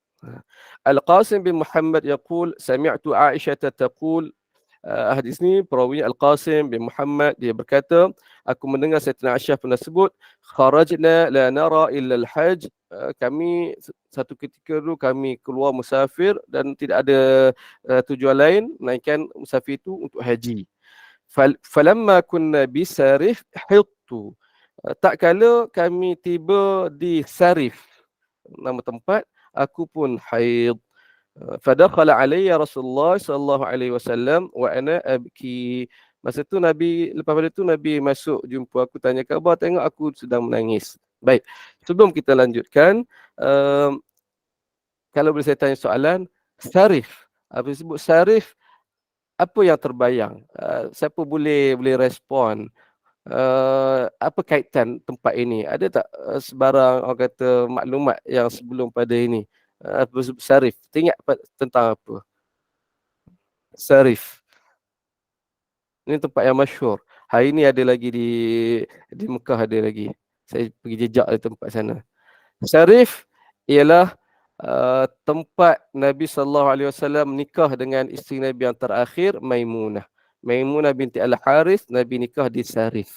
S2: Al-Qasim bin Muhammad yaqul sami'tu Aisyah taqul, hadis ni perawinya Al-Qasim bin Muhammad, dia berkata, aku mendengar Sayyidina Aisyah pernah sebut, kharajna la nara illa al-hajj, kami satu ketika dulu kami keluar musafir dan tidak ada tujuan lain melainkan musafir itu untuk haji. Falamma kunna bisarif hittu, tak kala kami tiba di Sarif, nama tempat, aku pun haid. Fadakhala alayya Rasulullah sallallahu alaihi wasallam wa ana abki. Masa tu Nabi, lepas pada tu Nabi masuk jumpa aku, tanya khabar, tengok aku sedang menangis. Baik, sebelum kita lanjutkan, kalau boleh saya tanya soalan, sarif. Apa disebut sarif? Apa yang terbayang? Siapa boleh respon? Apa kaitan tempat ini? Ada tak sebarang orang kata maklumat yang sebelum pada ini? Apa disebut sarif? Teringat tentang apa? Sarif. Ini tempat yang masyhur. Hari ini ada lagi di Mekah, ada lagi. Saya pergi jejak di tempat sana. Sarif ialah tempat Nabi sallallahu alaihi wasallam nikah dengan isteri Nabi yang terakhir, Maimunah. Maimunah binti Al-Harith, Nabi nikah di Sarif.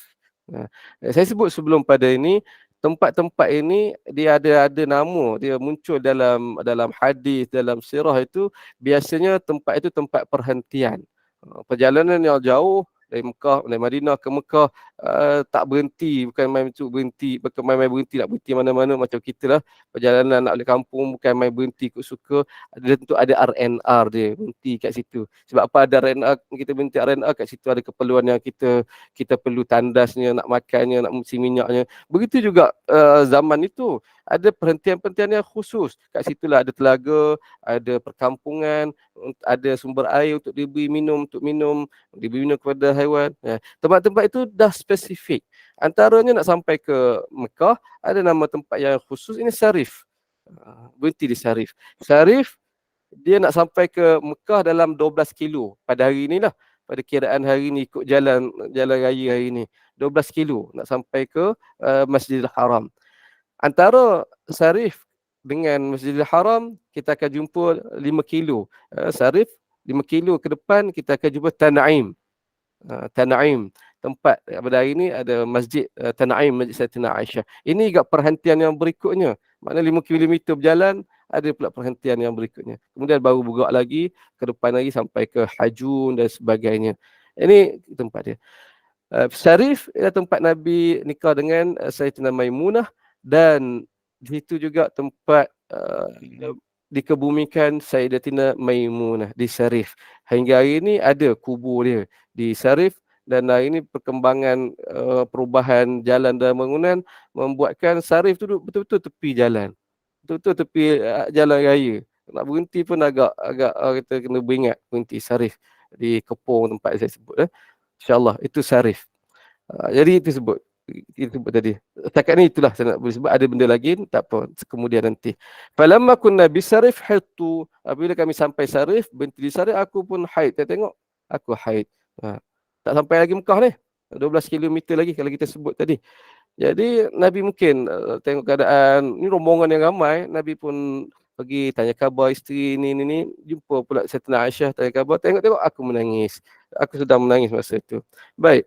S2: Saya sebut sebelum pada ini, tempat-tempat ini dia ada nama, dia muncul dalam hadis, dalam sirah itu, biasanya tempat itu tempat perhentian. Perjalanan yang jauh dari Mekah, dari Madinah ke Mekah, tak berhenti, bukan main berhenti, bukan main berhenti nak berhenti mana-mana macam kita lah. Perjalanan nak balik kampung bukan main berhenti ikut suka, dia tentu ada RNR dia, berhenti kat situ. Sebab apa ada RNR, kita berhenti RNR kat situ, ada keperluan yang kita perlu tandasnya, nak makannya, nak isi minyaknya. Begitu juga zaman itu ada perhentian-perhentian yang khusus. Kat situlah ada telaga, ada perkampungan, ada sumber air untuk diberi minum, diberi minum kepada haiwan. Tempat-tempat itu dah spesifik. Antaranya nak sampai ke Mekah, ada nama tempat yang khusus, ini Sarif. Berhenti di Sarif. Sarif, dia nak sampai ke Mekah dalam 12 kilo pada hari inilah. Pada kiraan hari ini, ikut jalan raya hari ini, 12 kilo nak sampai ke Masjidil Haram. Antara Sarif dengan Masjidil Haram, kita akan jumpa 5 kilo. Sarif 5 kilo ke depan, kita akan jumpa Tan'im. Tan'im, tempat pada hari ini ada Masjid Tan'im, Masjid Sayyidatina Aisyah. Ini juga perhentian yang berikutnya. Maknanya 5 km berjalan, ada pula perhentian yang berikutnya. Kemudian baru bergerak lagi, ke depan lagi sampai ke Hajun dan sebagainya. Ini tempat dia. Sarif ialah tempat Nabi nikah dengan Sayyidatina Maimunah, dan di situ juga tempat dikebumikan Sayyidatina Maimunah di Sarif. Hingga hari ini ada kubur dia di Sarif, dan hari ini perkembangan perubahan jalan dan bangunan membuatkan Sarif tu betul-betul tepi jalan. Betul-betul tepi jalan raya. Nak berhenti pun agak kita kena beringat berhenti Sarif di Kepong tempat saya sebut. InsyaAllah itu Sarif. Jadi itu sebut tadi. Setakat ni itulah saya nak boleh sebut. Ada benda lagi, tak apa, kemudian nanti. Falamma kunna bisarif haitu. Apabila kami sampai Sarif, berhenti di Sarif, aku pun haid. Saya tengok, aku haid. Tak sampai lagi Mekah ni. 12 km lagi kalau kita sebut tadi. Jadi Nabi mungkin tengok keadaan, ni rombongan yang ramai, Nabi pun pergi tanya khabar isteri ni, jumpa pula Sayyidatina Aisyah, tanya khabar, tengok aku menangis. Aku sedang menangis masa itu. Baik.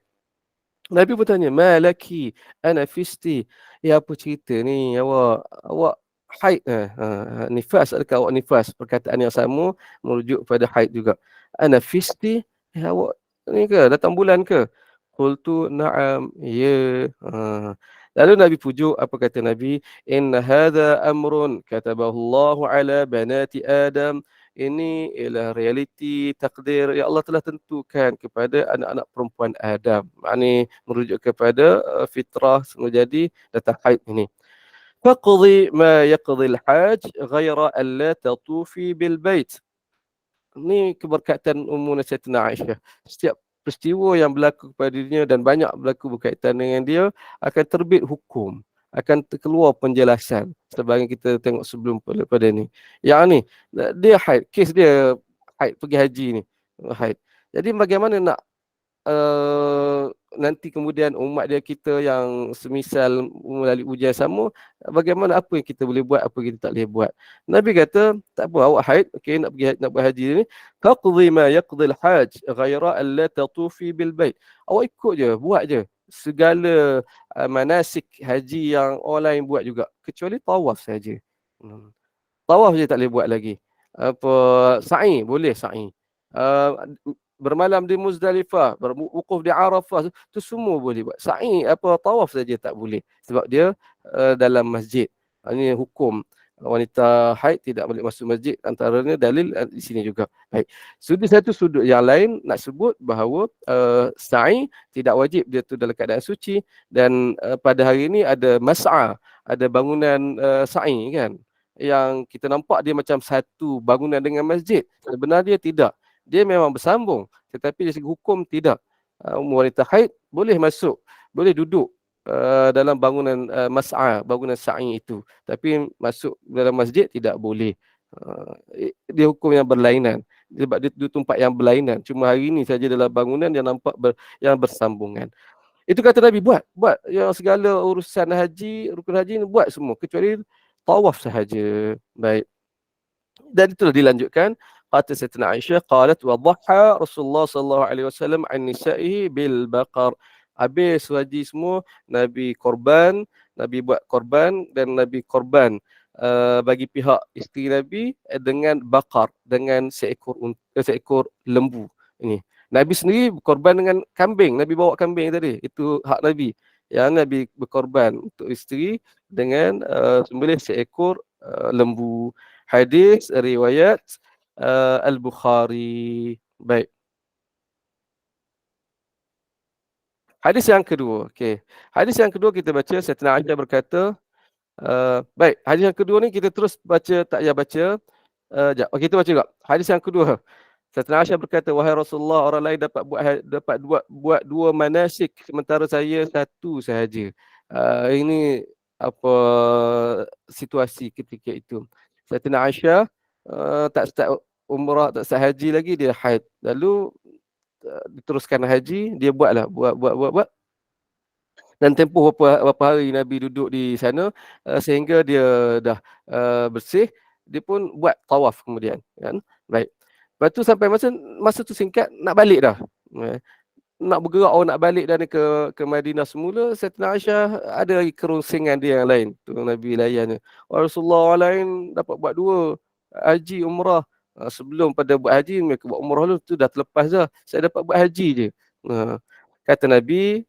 S2: Nabi pun tanya, malaki ana fisti. Ya, apa cerita ni, awak haid nifas, adakah awak nifas? Perkataan yang sama merujuk pada haid juga. Ana fisti, ya, awak ni ke datang bulan ke? Qultu na'am, ya. Lalu Nabi pujuk, apa kata Nabi? Inna hadha amrun katabahu Allahu ala banati Adam. Ini ialah realiti takdir yang Allah telah tentukan kepada anak-anak perempuan Adam. Ini merujuk kepada fitrah semula jadi datang haid ini. Faqdi ma yaqdi al-hajj ghaira an la tatufi bil bait. Ini keberkatan ummu Sayyidatina Aisyah. Setiap peristiwa yang berlaku kepada dirinya dan banyak berlaku berkaitan dengan dia, akan terbit hukum, akan keluar penjelasan sebagai kita tengok sebelum pada ni. Yang ni dia haid, kes dia haid, pergi haji ni haid. Jadi bagaimana nak nanti kemudian umat dia kita yang semisal melalui ujian sama, bagaimana, apa yang kita boleh buat, apa yang kita tak boleh buat. Nabi kata, tak apa, awak haid, okey, nak pergi nak buat haji ni, taqdi ma yaqdi al-hajj ghaira an la tatufi bil bait. Awak ikut je, buat je segala manasik haji yang orang lain buat juga, kecuali tawaf saja. Tawaf je tak boleh buat lagi. Apa sa'i boleh sa'i. Bermalam di Muzdalifah, berwukuf di Arafah, tu semua boleh buat. Sa'i apa tawaf saja tak boleh sebab dia dalam masjid. Ini hukum wanita haid tidak boleh masuk masjid. Antaranya dalil di sini juga. Baik. Satu sudut yang lain nak sebut bahawa sa'i tidak wajib dia tu dalam keadaan suci, dan pada hari ini ada mas'a, ada bangunan sa'i kan, yang kita nampak dia macam satu bangunan dengan masjid. Sebenarnya tidak. Dia memang bersambung, tetapi dari segi hukum tidak. Wanita haid boleh masuk, boleh duduk dalam bangunan mas'a, bangunan sa'i itu. Tapi masuk dalam masjid tidak boleh. Dia hukum yang berlainan. Sebab dia tempat yang berlainan. Cuma hari ini saja dalam bangunan yang nampak yang bersambungan. Itu kata Nabi, buat yang segala urusan haji, rukun haji ni buat semua kecuali tawaf sahaja. Baik. Dan itulah dilanjutkan. Kata Sayyidatina Aisyah, qalat wa dhaha Rasulullah sallallahu alaihi wasallam an nisa'ihi bil baqar. Habis haji semua, Nabi korban, Nabi buat korban, dan Nabi korban bagi pihak isteri Nabi dengan bakar, dengan seekor lembu. Ini Nabi sendiri berkorban dengan kambing. Nabi bawa kambing tadi, itu hak Nabi. Yang Nabi berkorban untuk isteri dengan sembelih seekor lembu. Hadis riwayat Al-Bukhari. Baik. Hadis yang kedua. Okey. Hadis yang kedua kita baca, Sayyidatina Aisyah berkata, baik, hadis yang kedua ni kita terus baca, tak payah baca. Sekejap. Okey, kita baca juga. Hadis yang kedua. Sayyidatina Aisyah berkata, wahai Rasulullah, orang lain dapat buat dua manasik, sementara saya satu sahaja. Ini apa situasi ketika itu. Sayyidatina Aisyah tak start umrah, tak start haji lagi, dia haid. Lalu diteruskan haji, dia buat. Dan tempoh berapa hari Nabi duduk di sana sehingga dia dah bersih, dia pun buat tawaf kemudian, kan. Baik. Lepas tu sampai masa tu singkat, nak balik dah. Nak bergerak nak balik dah ni ke Madinah semula. Sayyidatina Aisyah ada lagi kerusingan dia yang lain. Tu Nabi layan. Rasulullah lain dapat buat dua haji umrah. Sebelum pada buat haji, mereka buat umrah dulu, tu dah terlepas dah. Saya dapat buat haji je. Kata Nabi,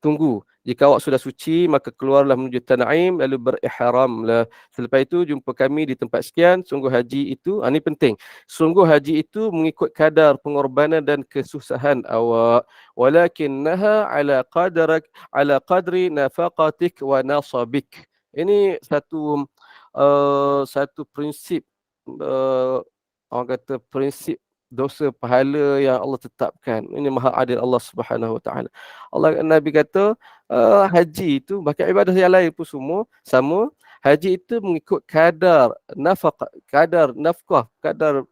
S2: tunggu. Jika awak sudah suci, maka keluarlah menuju Tan'im, lalu berihramlah. Selepas itu, jumpa kami di tempat sekian. Sungguh haji itu, ini penting. Sungguh haji itu mengikut kadar pengorbanan dan kesusahan awak. Walakinnaha ala qadri nafaqatik wa nasabik. Ini satu prinsip, orang kata prinsip dosa pahala yang Allah tetapkan. Ini maha adil Allah Subhanahu Wa Taala. Nabi kata haji itu, bahkan ibadah yang lain pun semua sama. Haji itu mengikut kadar nafkah, kadar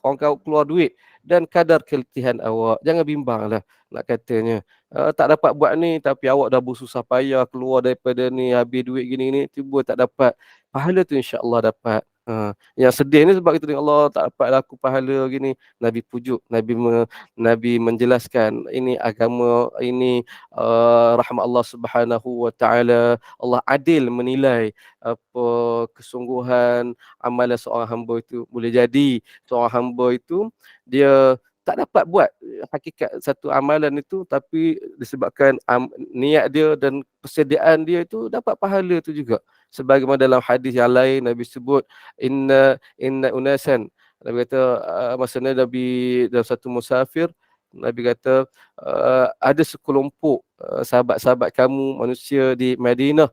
S2: orang kau keluar duit dan kadar keletihan awak. Jangan bimbanglah nak katanya. Tak dapat buat ni tapi awak dah bersusah payah keluar daripada ni, habis duit gini-gini, tiba tak dapat. Pahala tu insya-Allah dapat. Yang sedih ni sebab kita tengok Allah tak dapatlah aku pahala gini. Nabi pujuk, Nabi menjelaskan ini agama, ini rahmat Allah Subhanahu Wa Taala. Allah adil menilai apa kesungguhan amalan seorang hamba itu. Boleh jadi seorang hamba itu dia tak dapat buat hakikat satu amalan itu, tapi disebabkan niat dia dan persediaan dia itu dapat pahala itu juga. Sebagaimana dalam hadis yang lain Nabi sebut inna unasan, Nabi kata masa Nabi dalam satu musafir, Nabi kata ada sekelompok sahabat-sahabat kamu manusia di Madinah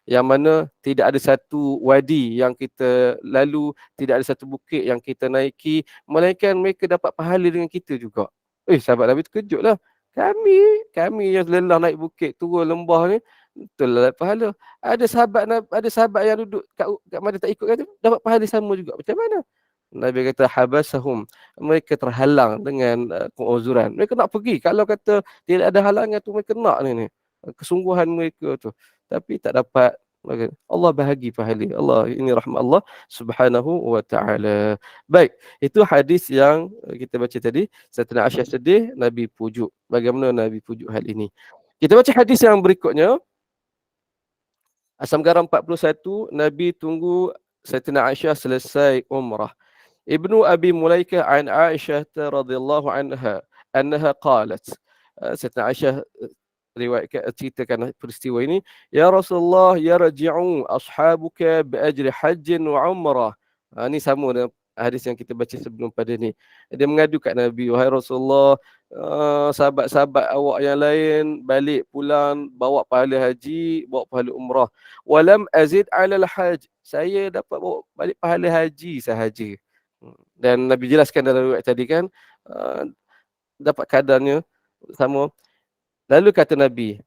S2: yang mana tidak ada satu wadi yang kita lalu, tidak ada satu bukit yang kita naiki, melainkan mereka dapat pahala dengan kita juga. Sahabat Nabi terkejutlah. Kami yang lelah naik bukit, turun lembah ni, betul lah pahala. Ada sahabat yang duduk kat mana tak ikut kata dapat pahala sama juga. Macam mana? Nabi kata habasahum, mereka terhalang dengan penguzuran. Mereka nak pergi, kalau kata tidak ada halangan tu mereka nak ni kesungguhan mereka tu, tapi tak dapat. Allah bahagi pahala. Allah, ini rahmat Allah Subhanahu Wa Taala. Baik, itu hadis yang kita baca tadi. Sayyidatina Aisyah sedih, Nabi pujuk. Bagaimana Nabi pujuk hal ini? Kita baca hadis yang berikutnya. Asam Garam 41, Nabi tunggu Sayyidatina Aisyah selesai umrah. Ibnu Abi Mulaikah an Aisyah radhiyallahu anha annaha qalat. Sayyidatina Aisyah ceritakan peristiwa ini, ya Rasulullah yarji'u ashabuka bi ajri hajjin wa umrah. Ni sama dengan hadis yang kita baca sebelum pada ni. Dia mengadu kat Nabi, wahai Rasulullah, sahabat-sahabat awak yang lain balik pulang bawa pahala haji, bawa pahala umrah. Walam azid 'alal hajj. Saya dapat bawa balik pahala haji sahaja. Dan Nabi jelaskan dalam riwayat tadi kan, dapat kadarnya sama. Lalu kata Nabi,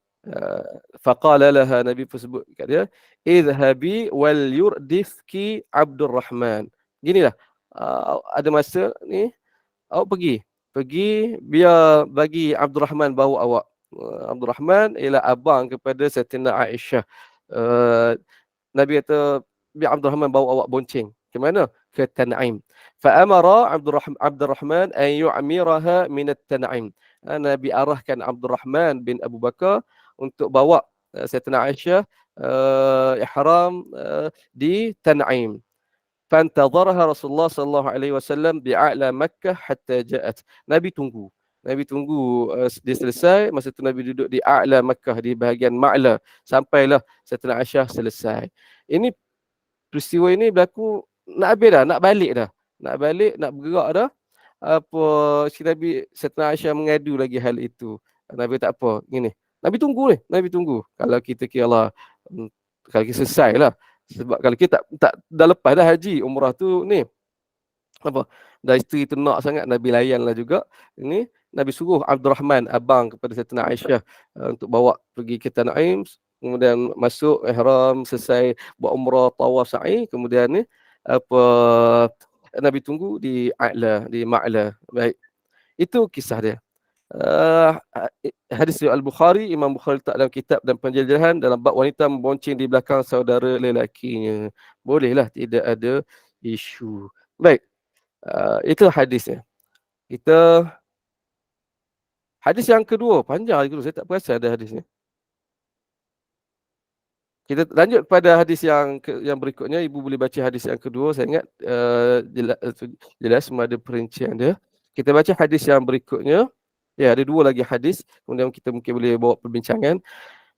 S2: faqala laha, Nabi pun sebut kat dia, idhabi wal yurdifki Abdurrahman. Ginilah, ada masa ni awak pergi biar bagi Abdurrahman bawa awak. Abdurrahman ialah abang kepada Sayyidatina Aisyah. Nabi kata biar Abdurrahman bawa awak bonceng. Ke mana? Ke Tan'im. Fa'amara Abdurrahman an yu'miraha min at-Tan'im. Nabi arahkan Abdurrahman bin Abu Bakar untuk bawa Sayyidatina Aisyah ihram di Tan'im. Fantadharaha Rasulullah sallallahu alaihi wasallam bi'a'la Makkah hatta ja'at. Nabi tunggu dia selesai. Masa tu Nabi duduk di A'la Makkah, di bahagian Ma'la, sampailah Sayyidatina Aisyah selesai. Ini peristiwa ini berlaku nak habis dah, nak balik, nak bergerak dah. Si Nabi, Sayyidatina Aisyah mengadu lagi hal itu. Nabi tak apa, gini. Nabi tunggu. Kalau kita kira Allah, kalau kita selesai lah. Sebab kalau kita tak dah lepas dah haji, umrah tu ni, apa, dah isteri tu nak sangat, Nabi layan lah juga. Ini Nabi suruh Abdurrahman, abang kepada Sayyidatina Aisyah, untuk bawa pergi ke Tan'im, kemudian masuk ihram, selesai buat umrah, tawaf, sa'i, kemudian ni Nabi tunggu di Ma'la. Baik. Itu kisah dia. Hadis Al-Bukhari, Imam Bukhari letak dalam kitab dan penjelajahan dalam bab wanita membonceng di belakang saudara lelakinya. Bolehlah, tidak ada isu. Baik. Itu hadisnya. Hadis yang kedua, panjang lagi dulu, saya tak perasan ada hadis ni. Kita lanjut kepada hadis yang berikutnya. Ibu boleh baca hadis yang kedua. Saya ingat jelas semua ada perincian dia. Kita baca hadis yang berikutnya. Ya, ada dua lagi hadis. Kemudian kita mungkin boleh bawa perbincangan.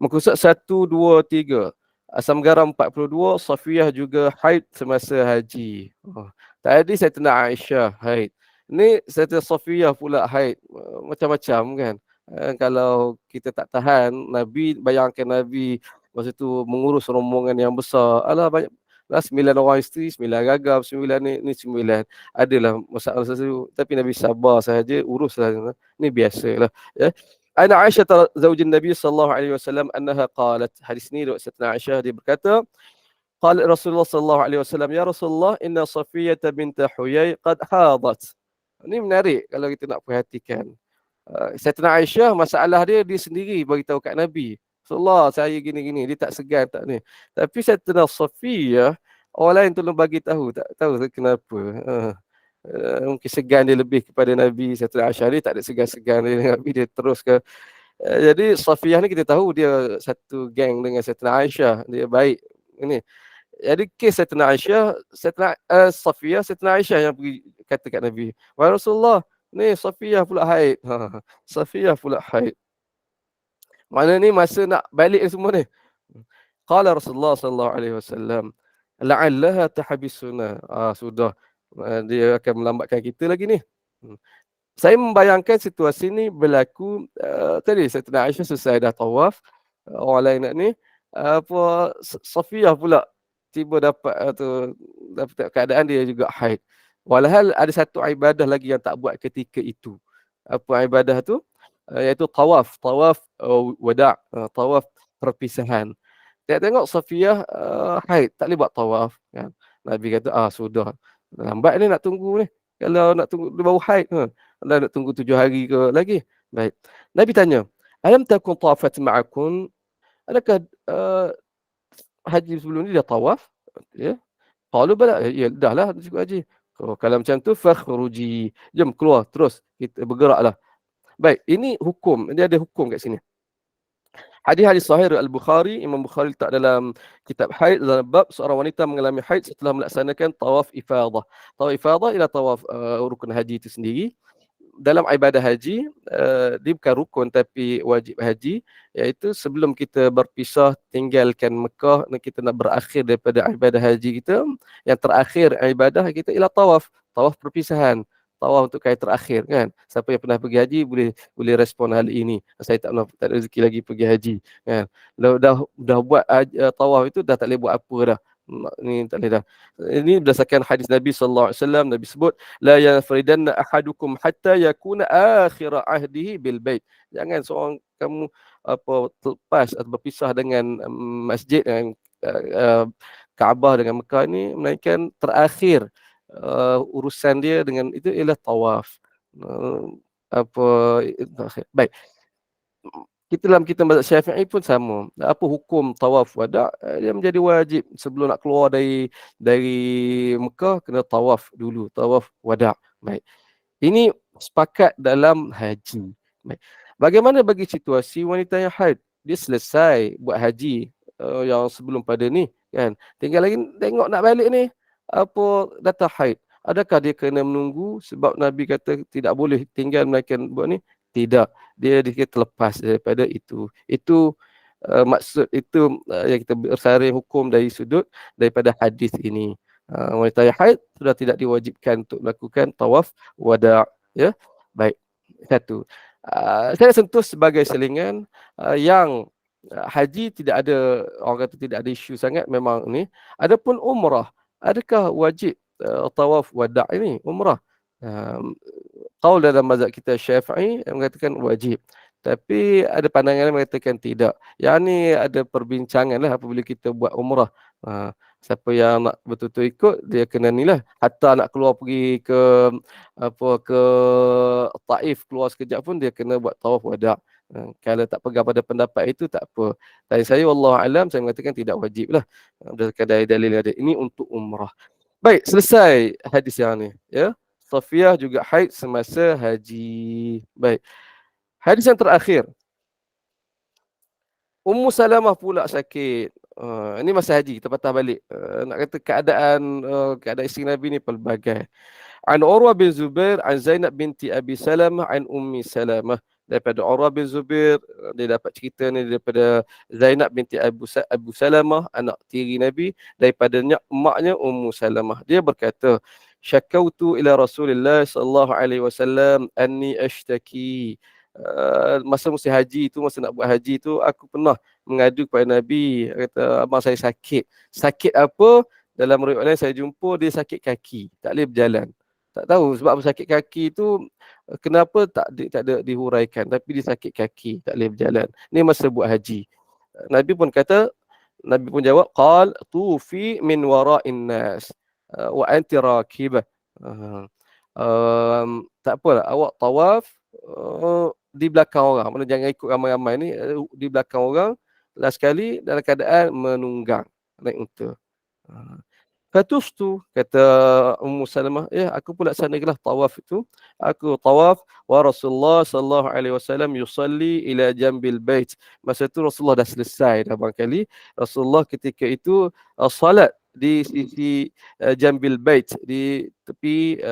S2: Muka surat 1, 2, 3. Asam garam 42. Safiyah juga haid semasa haji. Tadi Sayyidatina Aisyah haid. Ni Sayyidatina Safiyah pula haid. Macam-macam kan. Kalau kita tak tahan, bayangkan Nabi masa tu mengurus rombongan yang besar. Alah, banyak. 9 orang isteri, 9 gagam, 9 ni 9. Adalah masalah sesuatu. Tapi Nabi sabar sahaja, uruslah. Ni biasalah. Ya. Ana Aisyah zaujin Nabi sallallahu alaihi wasallam annaha qalat. Hadis ni riwayat Sayyidatina Aisyah, dia berkata, qala Rasulullah sallallahu alaihi wasallam, ya Rasulullah, inna Safiyah bint Huyai qad hadat. Ini menarik kalau kita nak perhatikan. Sayyidatina Aisyah, masalah dia sendiri bagi tahu kat Nabi. Rasulullah, saya gini-gini, dia tak segan tak ni. Tapi Sayyidatina Safiyah, orang lain tolong bagi tahu, tak tahu kenapa. Mungkin segan dia lebih kepada Nabi. Sayyidatina Aisyah ni tak ada segan-segan dia dengan Nabi, dia terus ke. Jadi Safiyah ni kita tahu dia satu geng dengan Sayyidatina Aisyah, dia baik ini. Jadi kes Sayyidatina Aisyah, Sayyidatina Aisyah yang pergi kata kat Nabi, wahai Rasulullah, ni Safiyah pula haid. Safiyah pula haid. Mana ni masa nak balik semua ni. Qala Rasulullah sallallahu alaihi wasallam, la'allaha tahbisuna. Sudah. Dia akan melambatkan kita lagi ni. Saya membayangkan situasi ni berlaku tadi Sayyidatina Aisyah selesai dah tawaf, orang lain nak ni, Safiyah pula tiba dapat keadaan dia juga haid. Walhal ada satu ibadah lagi yang tak buat ketika itu. Apa ibadah tu? Iaitu tawaf wada', tawaf perpisahan. Tengok Safiyah haid, tak boleh buat tawaf kan. Nabi kata, sudah, lambat ni nak tunggu ni. Kalau nak tunggu dia baru haid, nak tunggu 7 hari ke lagi. Baik. Nabi tanya, alam takun tawafat ma'akum? Adakah haji sebelum ni dah tawaf? Ya. Qalu bala, ya dah lah cukup haji. Kalau macam tu fakhruji, jom keluar terus, kita bergeraklah. Baik, ini hukum. Dia ada hukum kat sini. Hadis-hadis sahih Al-Bukhari, Imam Bukhari letak dalam kitab haid, dalam bab seorang wanita mengalami haid setelah melaksanakan tawaf ifadah. Tawaf ifadah ialah tawaf rukun haji itu sendiri. dalam ibadah haji, dia bukan rukun tapi wajib haji, iaitu sebelum kita berpisah tinggalkan Mekah dan kita nak berakhir daripada ibadah haji kita, yang terakhir ibadah kita ialah tawaf, tawaf perpisahan, tawaf untuk kali terakhir kan. Siapa yang pernah pergi haji boleh respon hal ini. Saya tak ada rezeki lagi pergi haji kan. Dah buat tawaf itu dah tak boleh buat apa dah. Ni tak boleh dah. Ini berdasarkan hadis Nabi sallallahu alaihi wasallam. Nabi sebut la yanfridanna ahadukum hatta yakuna akhir ahdihi bil bait. Jangan seorang kamu terlepas atau berpisah dengan masjid, dengan Kaabah dengan Mekah ni, melainkan terakhir urusan dia dengan itu ialah tawaf. Baik. Kita mazhab Syafi'i pun sama. Apa hukum tawaf wada'? Dia menjadi wajib sebelum nak keluar dari Mekah, kena tawaf dulu, tawaf wada'. Baik. Ini sepakat dalam haji. Baik. Bagaimana bagi situasi wanita yang haid? Dia selesai buat haji yang sebelum pada ni kan. Tinggal lagi tengok nak balik ni, datang haid. Adakah dia kena menunggu sebab Nabi kata tidak boleh tinggal melainkan buat ni? Tidak. Dia terlepas daripada itu. Itu maksud itu yang kita bersaring hukum dari sudut daripada hadis ini. Wanita yang haid sudah tidak diwajibkan untuk melakukan tawaf wada'. Ya. Baik. Satu. Saya sentuh sebagai selingan yang haji tidak ada, orang kata tidak ada isu sangat memang ni. Adapun umrah, adakah wajib tawaf wada' ini, umrah? Qaul dalam mazhab kita Syafi'i yang mengatakan wajib. Tapi ada pandangan yang mengatakan tidak. Yang ni ada perbincangan lah apabila kita buat umrah. Siapa yang nak betul-betul ikut, dia kena ni lah. Hatta nak keluar pergi ke Taif, keluar sekejap pun dia kena buat tawaf wada'. Kalau tak pegang pada pendapat itu tak apa. Tapi saya wallahu alam, saya mengatakan tidak wajib lah. Berdasarkan dari dalil ada. Ini untuk umrah. Baik, selesai hadis yang ni. Ya. Safiyah juga haid semasa haji. Baik. Hadis yang terakhir. Ummu Salamah pula sakit. Ini masa haji, kita patah balik. Nak kata keadaan isteri Nabi ni pelbagai. An Urwah bin Zubair, an Zainab binti Abi Salamah, an Ummi Salamah. Daripada Urwah bin Zubair, dia dapat cerita ni daripada Zainab binti Abu Salamah, anak tiri Nabi, daripadanya emaknya Ummu Salamah. Dia berkata, syakautu ila Rasulillah sallallahu alaihi wasallam anni ashtaki. Masa musim haji tu, masa nak buat haji tu, aku pernah mengadu kepada Nabi, kata abang saya sakit. Sakit apa? Dalam riwayat lain saya jumpa dia sakit kaki, tak boleh berjalan. Tak tahu sebab sakit kaki tu kenapa tak ada dihuraikan, tapi dia sakit kaki, tak boleh berjalan. Ni masa buat haji. Nabi pun jawab, qal tufi min wara'in nas wa anti rakibah. Tak apalah, awak tawaf di belakang orang. Mana jangan ikut ramai-ramai ni, di belakang orang, last sekali dalam keadaan menunggang naik unta. Fatustu, kata Ummu Salamah, aku pula laksanakanlah tawaf itu. Aku tawaf wa Rasulullah sallallahu alaihi wasallam yusalli ila jambil bait. Masa itu Rasulullah dah selesai dah barangkali. Rasulullah ketika itu salat di sisi jambil bait, di tepi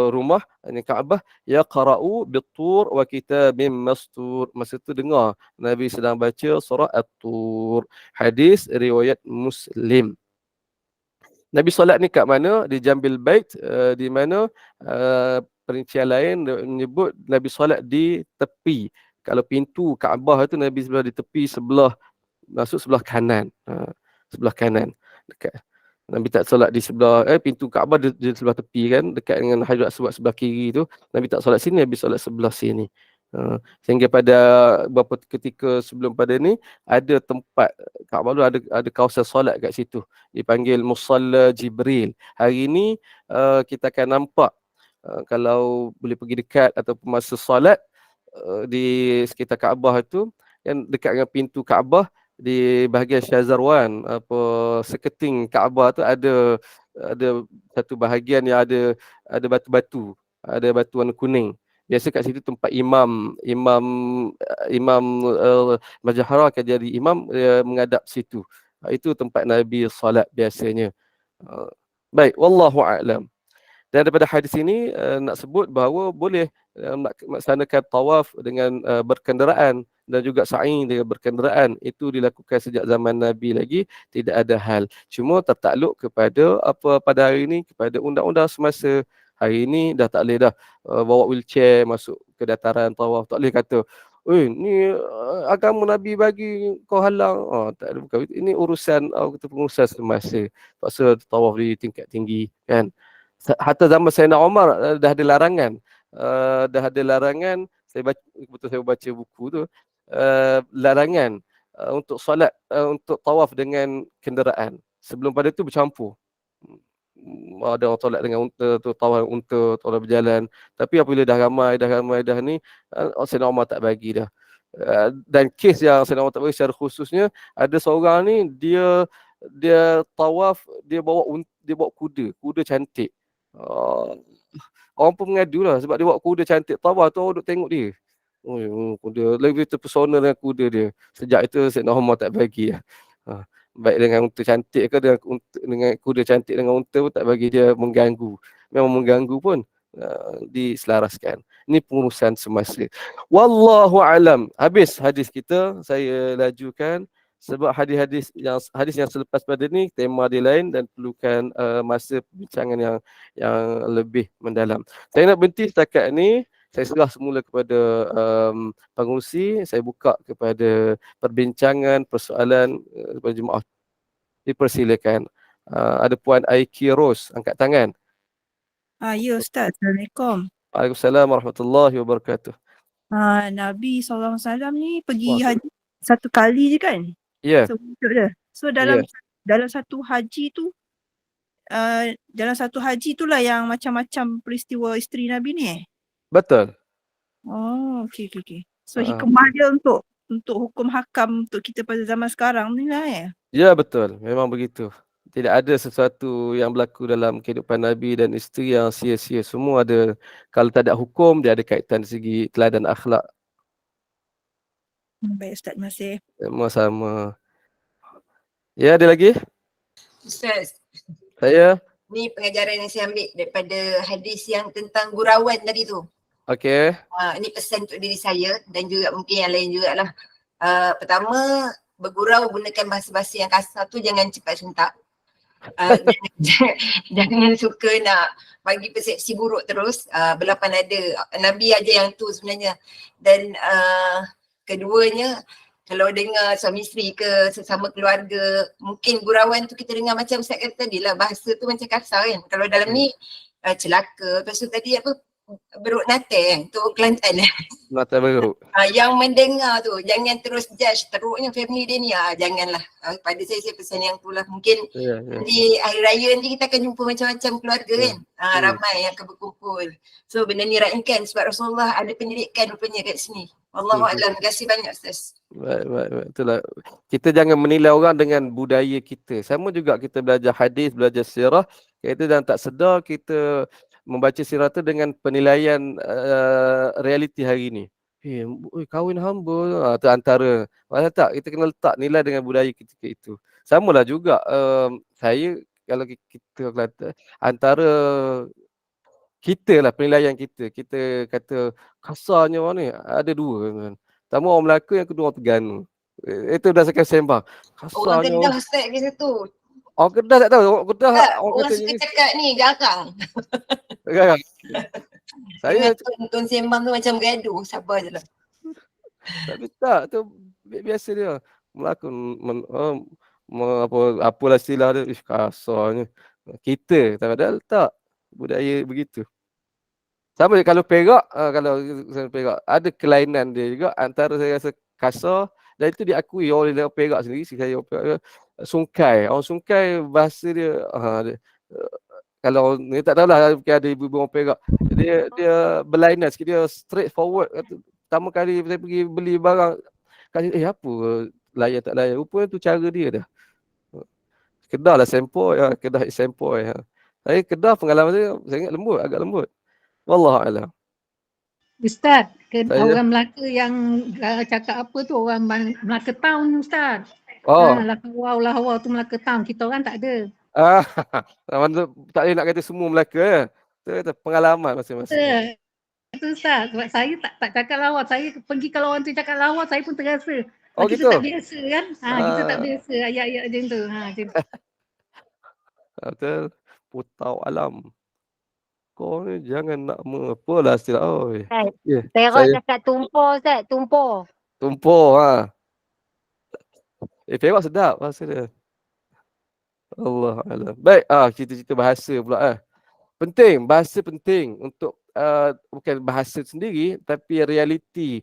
S2: rumah Kaabah, yaqra'u bit-tur wa kitabim mastur. Masa itu dengar Nabi sedang baca surah At-Tur. Hadis riwayat Muslim. Nabi solat ni kat mana? Di Jambil Bait, di mana perincian lain menyebut Nabi solat di tepi. Kalau pintu Kaabah itu Nabi sebelah di tepi, masuk sebelah kanan. Sebelah kanan. Dekat. Nabi tak solat di sebelah pintu Kaabah di sebelah tepi kan, dekat dengan Hajar Aswad sebelah kiri tu. Nabi tak solat sini, Nabi solat sebelah sini. Sehingga pada beberapa ketika sebelum pada ni ada tempat Kaabah tu ada kawasan solat kat situ, dipanggil Musalla Jibril. Hari ni kita akan nampak kalau boleh pergi dekat ataupun masa solat di sekitar Kaabah tu, yang dekat dengan pintu Kaabah, di bahagian Syazarwan, seketing Kaabah tu ada satu bahagian yang ada batu-batu, ada batu warna kuning. Biasa kat situ tempat imam Majahara akan jadi imam, menghadap situ. Itu tempat Nabi solat biasanya. Baik, wallahu a'lam. Dan daripada hadis ini nak sebut bahawa boleh melaksanakan tawaf dengan berkenderaan dan juga sa'i dengan berkenderaan. Itu dilakukan sejak zaman Nabi lagi, tidak ada hal. Cuma tertakluk kepada apa pada hari ini, kepada undang-undang semasa. Hari ini dah tak boleh dah bawa wheelchair masuk ke dataran tawaf. Tak boleh kata, ni agama Nabi bagi kau halang. Tak ada, bukan. Ini urusan pengurusan semasa. Paksa tawaf di tingkat tinggi kan. Hatta zaman Sayyidina Umar dah ada larangan. Saya baca, betul saya baca buku tu, larangan untuk solat, untuk tawaf dengan kenderaan. Sebelum pada tu bercampur. Ada orang solat dengan unta tu, tawaf unta, tawaf berjalan. Tapi apabila dah ramai dah ni, Sayyidina Umar tak bagi dah. Dan kes yang Sayyidina Umar tak bagi secara khususnya, ada seorang ni dia tawaf, dia bawa kuda cantik. Orang pun mengadu lah sebab dia bawa kuda cantik tawaf tu, orang duk tengok dia. Kuda lebih terpesona dengan kuda dia. Sejak itu Sayyidina Umar tak bagi lah. Baik dengan unta cantik ke dengan kuda cantik dengan unta pun tak bagi, dia mengganggu. Memang mengganggu pun diselaraskan. Ini pengurusan semasa. Wallahu alam. Habis hadis kita, saya lajukan sebab hadis yang selepas pada ni tema dia lain dan perlukan masa perbincangan yang lebih mendalam. Saya nak berhenti setakat ni. Saya serah semula kepada pengurusi. Saya buka kepada perbincangan, persoalan kepada jemaah. Dipersilakan. Ada Puan Aiki Ros, angkat tangan.
S5: Ya Ustaz, Assalamualaikum.
S2: Waalaikumsalam warahmatullahi wabarakatuh.
S5: Nabi SAW ni pergi haji satu kali je kan?
S2: Ya.
S5: So dalam satu haji tu, dalam satu haji itulah yang macam-macam peristiwa isteri Nabi ni
S2: Betul.
S5: Oh, okey. So hikmah dia untuk hukum hakam untuk kita pada zaman sekarang ni lah
S2: Ya, betul. Memang begitu. Tidak ada sesuatu yang berlaku dalam kehidupan Nabi dan isteri yang sia-sia. Semua ada, kalau tak ada hukum, dia ada kaitan dari segi teladan akhlak.
S5: Baik Ustaz, terima kasih.
S2: Sama-sama. Ya, ada lagi?
S4: Ustaz,
S2: Saya?
S4: ni pengajaran yang saya ambil daripada hadis yang tentang gurauan tadi tu.
S2: Okey.
S4: Ini pesan untuk diri saya dan juga mungkin yang lain jugalah. Pertama, bergurau gunakan bahasa-bahasa yang kasar tu jangan cepat suntak. Jangan suka nak bagi persepsi buruk terus. Berlapan ada. Nabi aja yang tu sebenarnya. Dan keduanya, kalau dengar suami isteri ke sesama keluarga, mungkin gurauan tu kita dengar macam Ustaz kata tadi lah, bahasa tu macam kasar kan. Kalau dalam ni celaka, lepas tu tadi apa, beruk natal kan, tu Kelantan.
S2: Natal beruk.
S4: Yang mendengar tu jangan terus judge teruknya family dia ni, janganlah. Pada saya pesan yang tu lah. Mungkin di hari raya nanti kita akan jumpa macam-macam keluarga kan, ramai yang akan berkumpul. So benda ni raihkan sebab Rasulullah ada pendidikan rupanya kat sini. Wallahualam. Terima kasih banyak Ustaz.
S2: Baik. Itulah. Kita jangan menilai orang dengan budaya kita. Sama juga kita belajar hadis, belajar sirah, kita dan tak sedar kita membaca sirah tu dengan penilaian realiti hari ni. Kahwin hamba, tu antara. Maksudnya tak, kita kena letak nilai dengan budaya ketika itu. Samalah juga saya, kalau kita kata antara kita lah penilaian kita kata kasarnya orang ni ada dua kan. Pertama orang Melaka, yang kedua orang Terengganu. Itu dah saya sembang.
S4: Orang
S2: Kasarnya
S4: Kedah Ustaz ke satu.
S2: orang Kedah tak tahu. Orang Kedah
S4: Orang suka cakap ni garang.
S2: Garang. Saya
S4: Tuan sembang tu macam gaduh, sabar je lah.
S2: tapi tak, tu biasa dia. Melaka apalah istilah dia, kasarnya. Kita padahal tak budaya begitu. Sama kalau Perak, kalau Perak ada kelainan dia juga antara saya rasa kasar dan itu diakui oleh Perak sendiri. Saya Perak, Sungkai. Orang Sungkai bahasa dia, kalau ni tak tahulah, mungkin ada ibu-ibu orang Perak. Dia berlainan sikit, dia straight forward. Pertama kali saya pergi beli barang, kata apa layan tak layan. Rupanya tu cara dia dah. Kedah lah sempoi, Kedah sempoi. Saya Kedah pengalaman saya ingat lembut, agak lembut. Wallahualam.
S6: Ustaz, orang Melaka yang cakap apa tu, orang Melaka Town Ustaz. Lahawau tu Melaka Town, kita orang tak ada.
S2: Tak boleh nak kata semua Melaka ya. Betul, pengalaman masing-masing.
S6: Itu Ustaz, sebab saya tak cakap lawa. Saya pergi kalau orang tu cakap lawa, saya pun terasa.
S2: Oh
S6: Kita tak
S2: gitu?
S6: biasa kan? Kita tak biasa ayat-ayat macam tu. Macam tu.
S2: Betul. Putau alam. Kau ni jangan nak apalah istilah. Oi.
S3: Ustaz,
S2: Ya,
S3: Perak
S2: saya
S3: cakap tumpur Ustaz, tumpur.
S2: tumpur ha. Perak sedap bahasa dia. Allah alam. Baik, cerita-cerita bahasa pula Penting, bahasa penting untuk bukan bahasa sendiri tapi realiti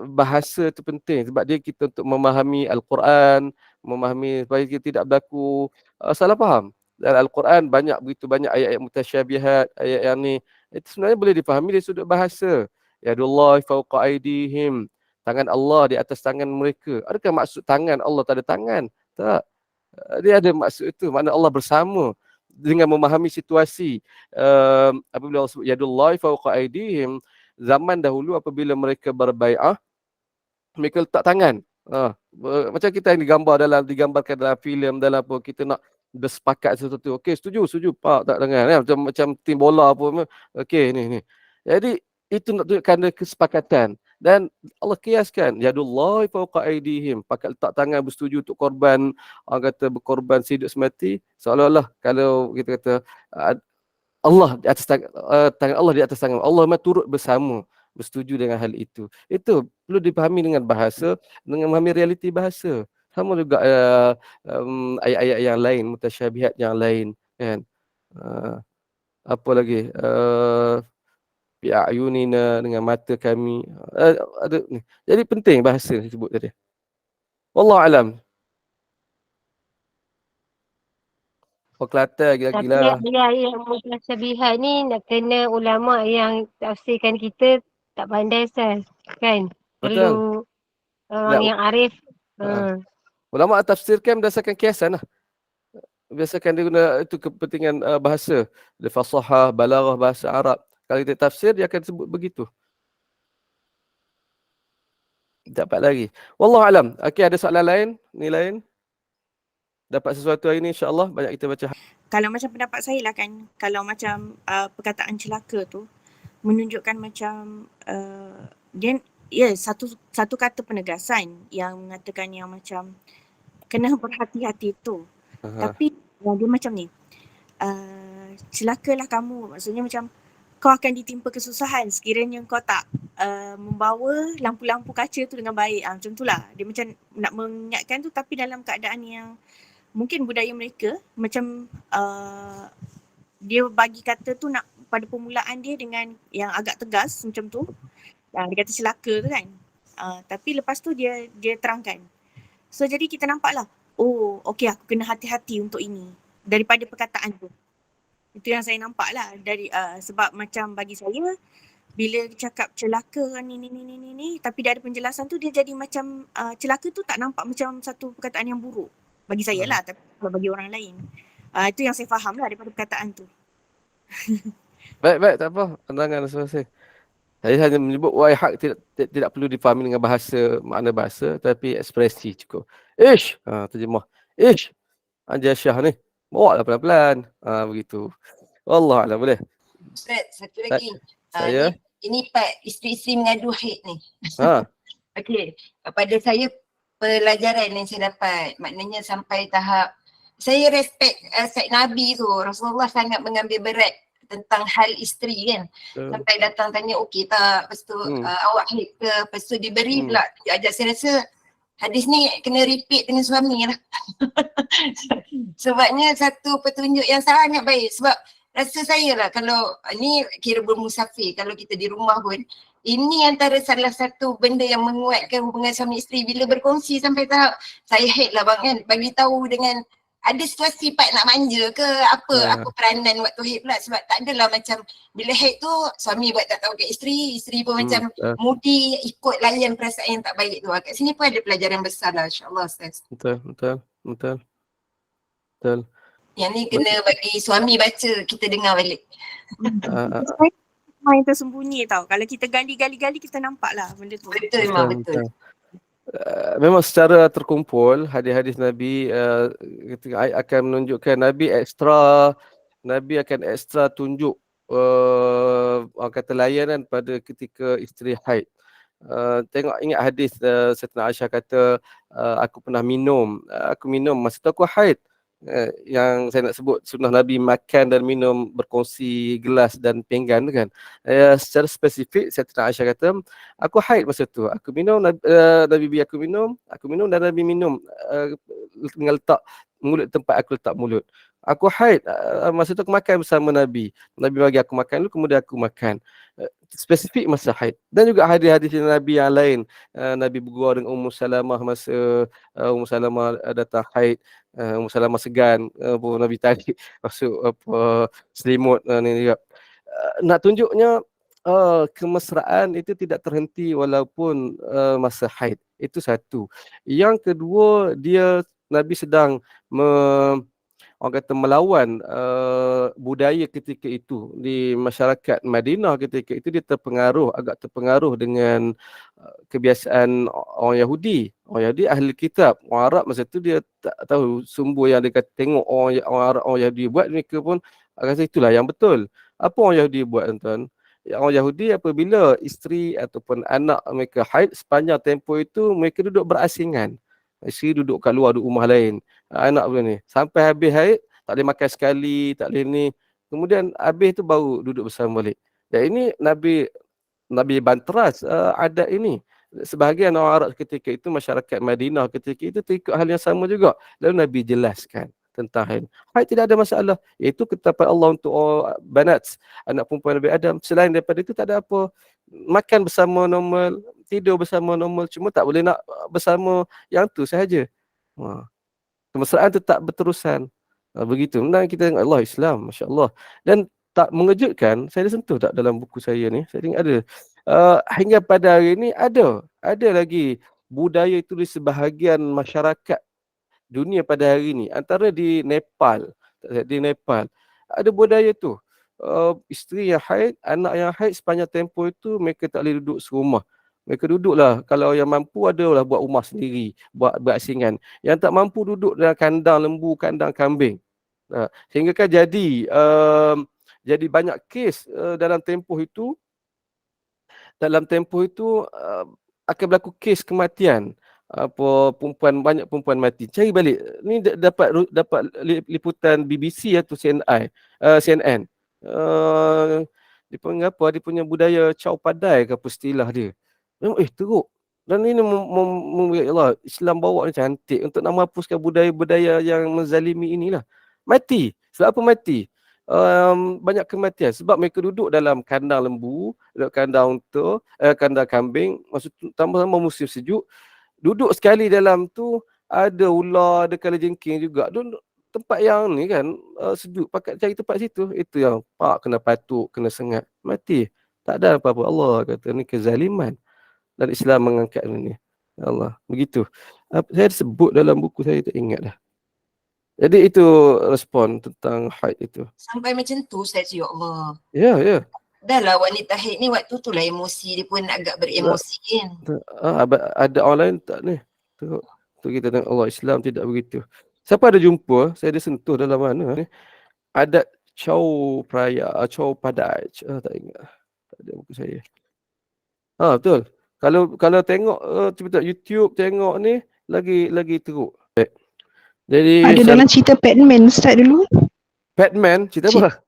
S2: bahasa tu penting sebab dia kita untuk memahami Al-Quran, memahami supaya kita tidak berlaku salah faham. Dalam Al-Quran begitu banyak ayat-ayat mutasyabihat, ayat yang ni itu sebenarnya boleh difahami dari sudut bahasa. Yadullahi fawqa aydihim. Tangan Allah di atas tangan mereka. Adakah maksud tangan Allah tak ada tangan? Tak. Dia ada maksud itu, makna Allah bersama dengan memahami situasi. Apabila Allah sebut yadullahi fawqa aydihim, zaman dahulu apabila mereka berbai'ah, mereka letak tangan. Macam kita yang digambarkan dalam filem, dalam apa, kita nak bersepakat sesuatu. Okey, setuju, pak tak tangan. Macam tim bola apa. Okey, ni. Jadi, itu nak tunjukkan ada kesepakatan. Dan Allah kiaskan, yadullahi fawqa aydihim. Pakat letak tangan bersetuju untuk korban, orang kata berkorban hidup semati. Seolah-olah kalau kita kata, Allah di atas tangan Allah di atas tangan Allah memang turut bersama bersetuju dengan hal itu. Itu perlu dipahami dengan bahasa, dengan memahami realiti bahasa. Sama juga ayat-ayat yang lain, mutasyabihat yang lain kan. Apa lagi? Bi ayunina, dengan mata kami. Ada ni. Jadi penting bahasa disebut tadi. Wallahu alam. Oh Kelantan
S3: Tapi
S2: gila-gila.
S3: ayat-ayat mutasyabihat ni nak kena ulama yang tafsirkan kita tak pandai Ustaz. Kan?
S2: Betul.
S3: Perlu orang yang arif.
S2: Ulama tafsirkan berdasarkan kiasan lah. Biasakan dia guna itu kepentingan bahasa. Dia fasahah, balaghah bahasa Arab. Kalau kita tafsir dia akan sebut begitu. Dapat lagi. Wallahu alam. Okey, ada soalan lain? Ni lain? Dapat sesuatu hari ni insya-Allah banyak kita baca.
S1: Kalau macam pendapat saya lah kan, kalau macam perkataan celaka tu menunjukkan macam dia satu kata penegasan yang mengatakan yang macam kena berhati-hati tu. Tapi dia macam ni, celakalah kamu, maksudnya macam kau akan ditimpa kesusahan sekiranya kau tak membawa lampu-lampu kaca tu dengan baik. Macam tu lah. Dia macam nak mengingatkan tu tapi dalam keadaan yang mungkin budaya mereka macam dia bagi kata tu nak pada permulaan dia dengan yang agak tegas macam tu. Dia kata celaka tu kan. Tapi lepas tu dia terangkan. So jadi kita nampaklah, oh okey aku kena hati-hati untuk ini daripada perkataan tu. Itu yang saya nampak lah dari sebab macam bagi saya bila cakap celaka ni tapi dia ada penjelasan tu dia jadi macam celaka tu tak nampak macam satu perkataan yang buruk bagi saya lah, tapi bagi orang lain itu yang saya faham lah daripada perkataan tu.
S2: Baik, tak apa. Pandangan selesai. Saya hanya menyebut hak tidak perlu difahami dengan bahasa, makna bahasa, tapi ekspresi cukup. Terjemah. Anja Syah ni. Bawa lah pelan-pelan. Begitu. Allah Alam, boleh.
S4: Ustaz, satu lagi.
S2: Saya?
S4: Ini part isteri-isteri mengadu haid ni. Okey. Pada saya, pelajaran yang saya dapat, maknanya sampai tahap, saya respect Said Nabi tu. Rasulullah sangat mengambil berat tentang hal isteri kan. Sampai datang tanya okey tak, lepas tu awak haid ke, lepas tu diberi pula ajak. Saya rasa hadis ni kena repeat dengan suami lah. Sebabnya satu petunjuk yang sangat baik. Sebab rasa saya lah kalau ni kira bermusafir, kalau kita di rumah pun, ini antara salah satu benda yang menguatkan hubungan suami isteri bila berkongsi sampai tahap saya haid lah bang kan, bagi tahu dengan ada situasi part nak manja ke apa peranan waktu haid pula, sebab tak adalah macam bila haid tu suami buat tak tahu kat isteri pun macam mudi ikut layan perasaan yang tak baik tu. Kat sini pun ada pelajaran besar lah insyaAllah Ustaz.
S2: Betul.
S4: Yang ni kena bagi suami baca, kita dengar balik.
S1: Yang tersembunyi tau. Kalau kita gali kita nampak lah benda tu.
S4: Betul memang betul.
S2: Memang secara terkumpul hadis-hadis Nabi akan menunjukkan Nabi akan ekstra tunjuk orang kata layanan pada ketika isteri haid. Ingat hadis Sayyidatina Aisyah kata, aku pernah minum, aku minum masa tu aku haid. Yang saya nak sebut sunnah Nabi makan dan minum berkongsi gelas dan pinggan tu kan. Secara spesifik Sayyidatina Aisyah kata, aku haid masa tu. Aku minum, Nabi biar aku minum dan Nabi minum dengan letak mulut tempat aku letak mulut. Aku haid, masa tu aku makan bersama Nabi. Nabi bagi aku makan dulu, kemudian aku makan. Spesifik masa haid. Dan juga hadis-hadis Nabi yang lain. Nabi bergurau dengan Ummu Salamah masa Ummu Salamah datang haid. Ummu Salamah segan, Nabi tarik masuk selimut ni juga. Nak tunjuknya kemesraan itu tidak terhenti walaupun masa haid. Itu satu. Yang kedua, Nabi sedang orang kata melawan budaya ketika itu di masyarakat Madinah ketika itu. Dia agak terpengaruh dengan kebiasaan orang Yahudi. Orang Yahudi ahli kitab. Orang Arab masa tu dia tak tahu sumber yang dia kata tengok orang Yahudi buat, mereka pun rasa itulah yang betul. Apa orang Yahudi buat tuan-tuan? Orang Yahudi apabila isteri ataupun anak mereka haid, sepanjang tempoh itu mereka duduk berasingan. Isteri duduk kat luar rumah lain. Anak pun ni. Sampai habis haid, tak boleh makan sekali, tak boleh ni. Kemudian habis tu baru duduk bersama balik. Dan ini Nabi banteras adat ini. Sebahagian orang Arab ketika itu, masyarakat Madinah ketika itu terikut hal yang sama juga. Lalu Nabi jelaskan tentang haid. Haid tidak ada masalah. Iaitu ketetapan Allah untuk banat, anak perempuan Nabi Adam. Selain daripada itu tak ada apa. Makan bersama normal, tidur bersama normal, cuma tak boleh nak bersama yang tu sahaja. Kemesraan tetap berterusan. Begitu. Dan kita tengok Allah Islam, Masya Allah. Dan tak mengejutkan, saya dah sentuh tak dalam buku saya ni, saya tengok ada. Hingga pada hari ini ada lagi budaya itu di sebahagian masyarakat dunia pada hari ini. Antara di Nepal ada budaya tu. Isteri yang haid, anak yang haid, sepanjang tempoh itu mereka tak boleh duduk serumah. Mereka duduklah, kalau yang mampu adalah buat rumah sendiri, buat berasingan. Yang tak mampu duduk dalam kandang lembu, kandang kambing. Sehingga kan jadi banyak kes dalam tempoh itu. Dalam tempoh itu akan berlaku kes kematian. Banyak perempuan mati. Cari balik. Ni dapat liputan BBC atau CNN. Dia panggil apa? Dia punya budaya Chow Padai ke apa istilah dia. Teruk. Dan ini Allah, Islam bawa ni cantik untuk nak menghapuskan budaya-budaya yang menzalimi inilah. Mati. Sebab apa mati? Banyak kematian. Sebab mereka duduk dalam kandang lembu, kandang unta, kandang kambing. Maksud tambah-tambah musim sejuk. Duduk sekali dalam tu, ada ular, ada kalajengking juga. Tempat yang ni kan sejuk, pakat cari tempat situ. Itu yang kena patuk, kena sengat, mati. Tak ada apa-apa. Allah kata ni kezaliman. Dan Islam mengangkat ini. Allah, begitu. Saya sebut dalam buku saya, tak ingat dah. Jadi itu respon tentang haid itu.
S4: Sampai macam tu Ustaz, ya Allah.
S2: Ya.
S4: Dah lah wanita haid ni waktu tu lah emosi dia pun agak beremosi kan.
S2: Ada orang lain tak ni? Tu kita tengok Allah Islam tidak begitu. Siapa ada jumpa, saya ada sentuh dalam mana ni. Adat Chow Padai. Tak ingat. Tak ada buku saya. Betul. Kalau tengok cepat YouTube tengok ni lagi teruk. Jadi
S7: ada dalam cerita Batman Ustaz dulu.
S2: Batman cerita apa?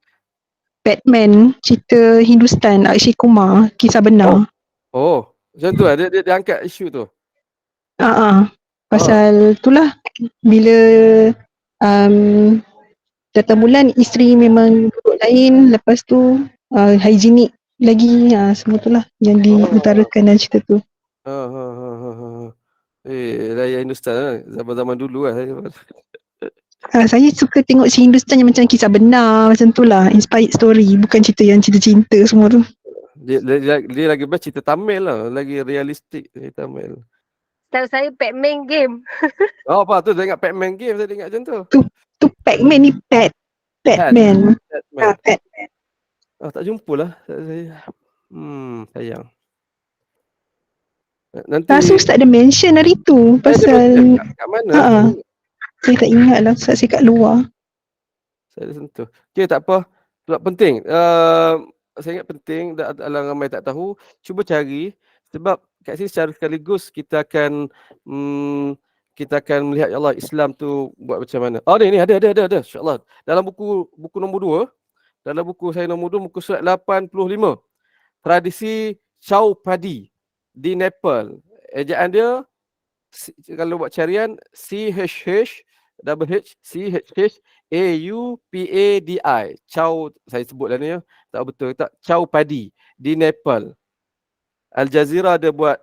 S7: Batman cerita Hindustan, Akshay Kumar, kisah benar.
S2: Macam tu lah. Dia angkat isu tu.
S7: Pasal itulah bila datang bulan isteri memang duduk lain, lepas tu hygienik lagi, semua tu lah yang diutarakan dalam cerita tu.
S2: Raya Hindustan zaman-zaman dulu lah.
S7: Saya suka tengok si Hindustan yang macam kisah benar, macam tu lah, inspired story, bukan cerita yang cinta-cinta semua tu.
S2: Dia lagi best cerita Tamil lah, lagi realistik cerita Tamil.
S3: Tahu saya Pac-Man game.
S2: Apa tu, saya ingat Pac-Man game, saya ingat macam tu.
S7: Tu Pac-Man ni Batman. Batman.
S2: Tak jumpa lah saya. Sayang. Nanti
S7: Rasa Ustaz ada mention hari tu pasal
S2: kat mana?
S7: saya tak ingat lah Ustaz, saya kat luar.
S2: Saya ada sentuh. Okay, tak apa. Sebab penting, saya ingat penting dalam ramai tak tahu, cuba cari sebab kat sini secara sekaligus kita akan melihat ya Allah Islam tu buat macam mana. Oh ni ada insya-Allah. Dalam buku nombor 2, dalam buku saya nombor 2 muka surat 85. Tradisi Chau Padi di Nepal. Ejaan dia kalau buat carian CHHAUPADI. Chau, saya sebutlah ni ya. Tak betul tak? Chau Padi di Nepal. Al Jazeera ada buat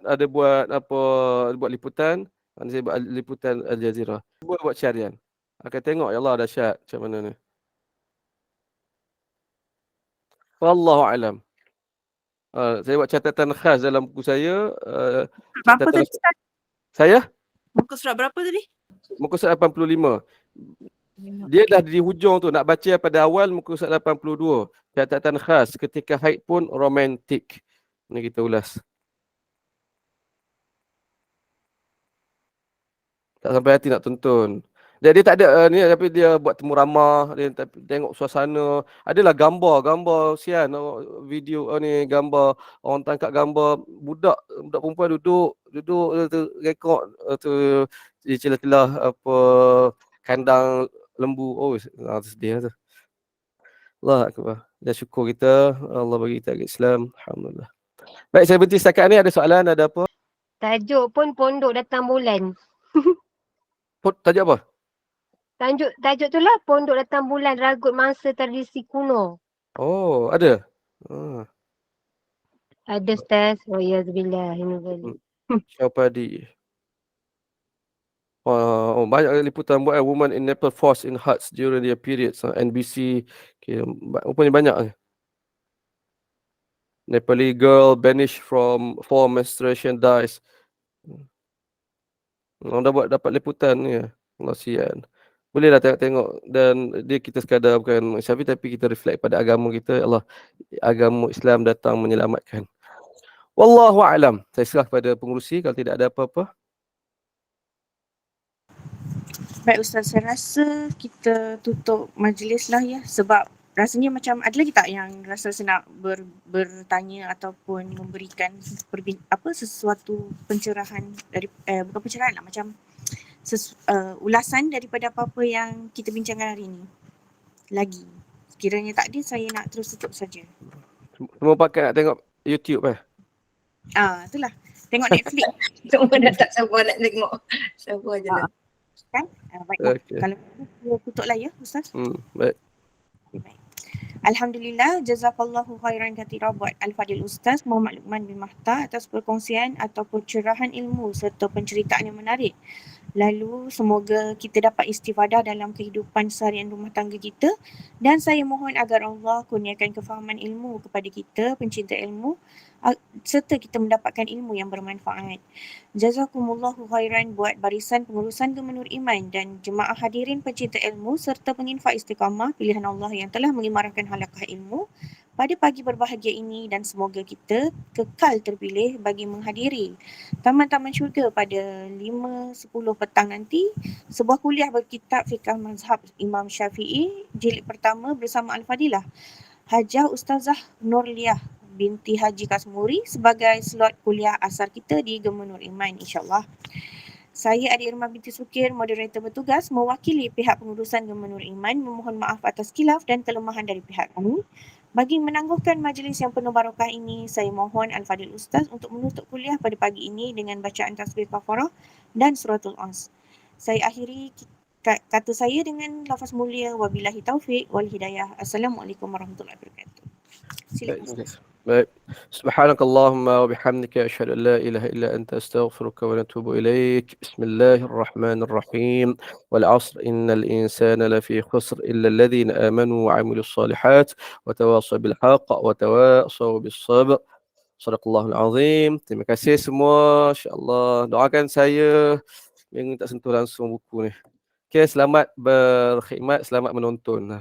S2: liputan. Saya buat liputan Al Jazeera. Cuba buat carian. Akan tengok ya Allah dahsyat macam mana ni. Wallahu alam. Saya buat catatan khas dalam buku saya.
S5: Berapa tadi Ustaz?
S2: Saya?
S5: Muka surat berapa tadi?
S2: Muka surat 85. Dia dah di hujung tu, nak baca pada awal muka surat 82. Catatan khas, ketika haid pun romantik. Ni kita ulas. Tak sampai hati nak tonton. Dia tak ada ni, tapi dia buat temu ramah, dia tengok suasana. Adalah gambar sian video ni, gambar orang tangkap gambar budak perempuan duduk tu, rekod tu di celah-celah kandang lembu. Oh, sedih tu. Allah akbar. Dan syukur kita Allah bagi kita agama Islam. Alhamdulillah. Baik, saya berhenti setakat ni. Ada soalan, ada apa?
S3: Tajuk pun pondok datang bulan.
S2: Tajuk apa?
S3: Tajuk tu lah pondok datang bulan ragut mangsa tradisi kuno.
S2: Oh, ada.
S3: Ada Ustaz. Oh ya zubillah.
S2: Chau Padi. Banyak liputan buat women in Nepal forced in huts during their periods. NBC. Rupanya banyak. Nepali girl banished for menstruation dies. Orang dah dapat liputan ni. Allah sian. Bolehlah tengok dan kita sekadar bukan syafi tapi kita reflect pada agama kita. Allah, agama Islam datang menyelamatkan. Wallahu a'lam. Saya serah kepada pengurusi kalau tidak ada apa-apa.
S1: Baik Ustaz, saya rasa kita tutup majlis lah ya, sebab rasanya macam ada lagi tak yang rasa saya nak bertanya ataupun memberikan sesuatu pencerahan dari bukan pencerahan lah, macam ulasan daripada apa-apa yang kita bincangkan hari ini lagi. Sekiranya tak ada, saya nak terus tutup saja.
S2: Semua pakai nak tengok YouTube
S1: Itulah. Tengok Netflix.
S4: Semua dah tak sabar nak tengok. Sabar je lah.
S1: Kan? Baiklah.
S2: Okay.
S1: Kalau tutuplah ya Ustaz.
S2: Baik.
S1: Alhamdulillah, jazakallahu khairan katsira buat Al-Fadil Ustaz Muhammad Luqman bin Mahta atas perkongsian atau pencerahan ilmu serta penceritaan yang menarik. Lalu semoga kita dapat istifadah dalam kehidupan seharian rumah tangga kita, dan saya mohon agar Allah kurniakan kefahaman ilmu kepada kita pencinta ilmu serta kita mendapatkan ilmu yang bermanfaat. Jazakumullahu khairan buat barisan pengurusan Gema Nur Iman dan jemaah hadirin pencinta ilmu serta penginfak istiqamah pilihan Allah yang telah mengimarahkan halaqah ilmu pada pagi berbahagia ini, dan semoga kita kekal terpilih bagi menghadiri taman-taman syurga pada 5.10 petang nanti, sebuah kuliah berkitab Fiqh Mazhab Imam Syafi'i jilid pertama bersama Al-Fadilah Hajah Ustazah Nurliah binti Haji Kasmuri sebagai slot kuliah asar kita di Gema Nur Iman, insyaAllah. Saya Adik Irma binti Sukir, moderator bertugas mewakili pihak pengurusan Gema Nur Iman, memohon maaf atas khilaf dan kelemahan dari pihak kami. Bagi menangguhkan majlis yang penuh barakah ini, saya mohon Al-Fadil Ustaz untuk menutup kuliah pada pagi ini dengan bacaan tasbih kafarah dan suratul As. Saya akhiri kata saya dengan lafaz mulia, wabillahi taufiq wal hidayah. Assalamualaikum warahmatullahi wabarakatuh. Silakan.
S2: Baik. Subhanakallahumma wa bihamdika asyhadu an la ilaha illa anta astaghfiruka wa atubu ilaik. Bismillahirrahmanirrahim. Wal 'asr innal insana lafi khusr illa alladhina amanu wa 'amilus solihat wa tawassaw bil haqq wa tawassaw bis sabr. Shadaqallahul azim. Terima kasih semua. Insya-Allah doakan saya yang tak sentuh langsung buku ni. Okey, selamat berkhidmat, selamat menonton.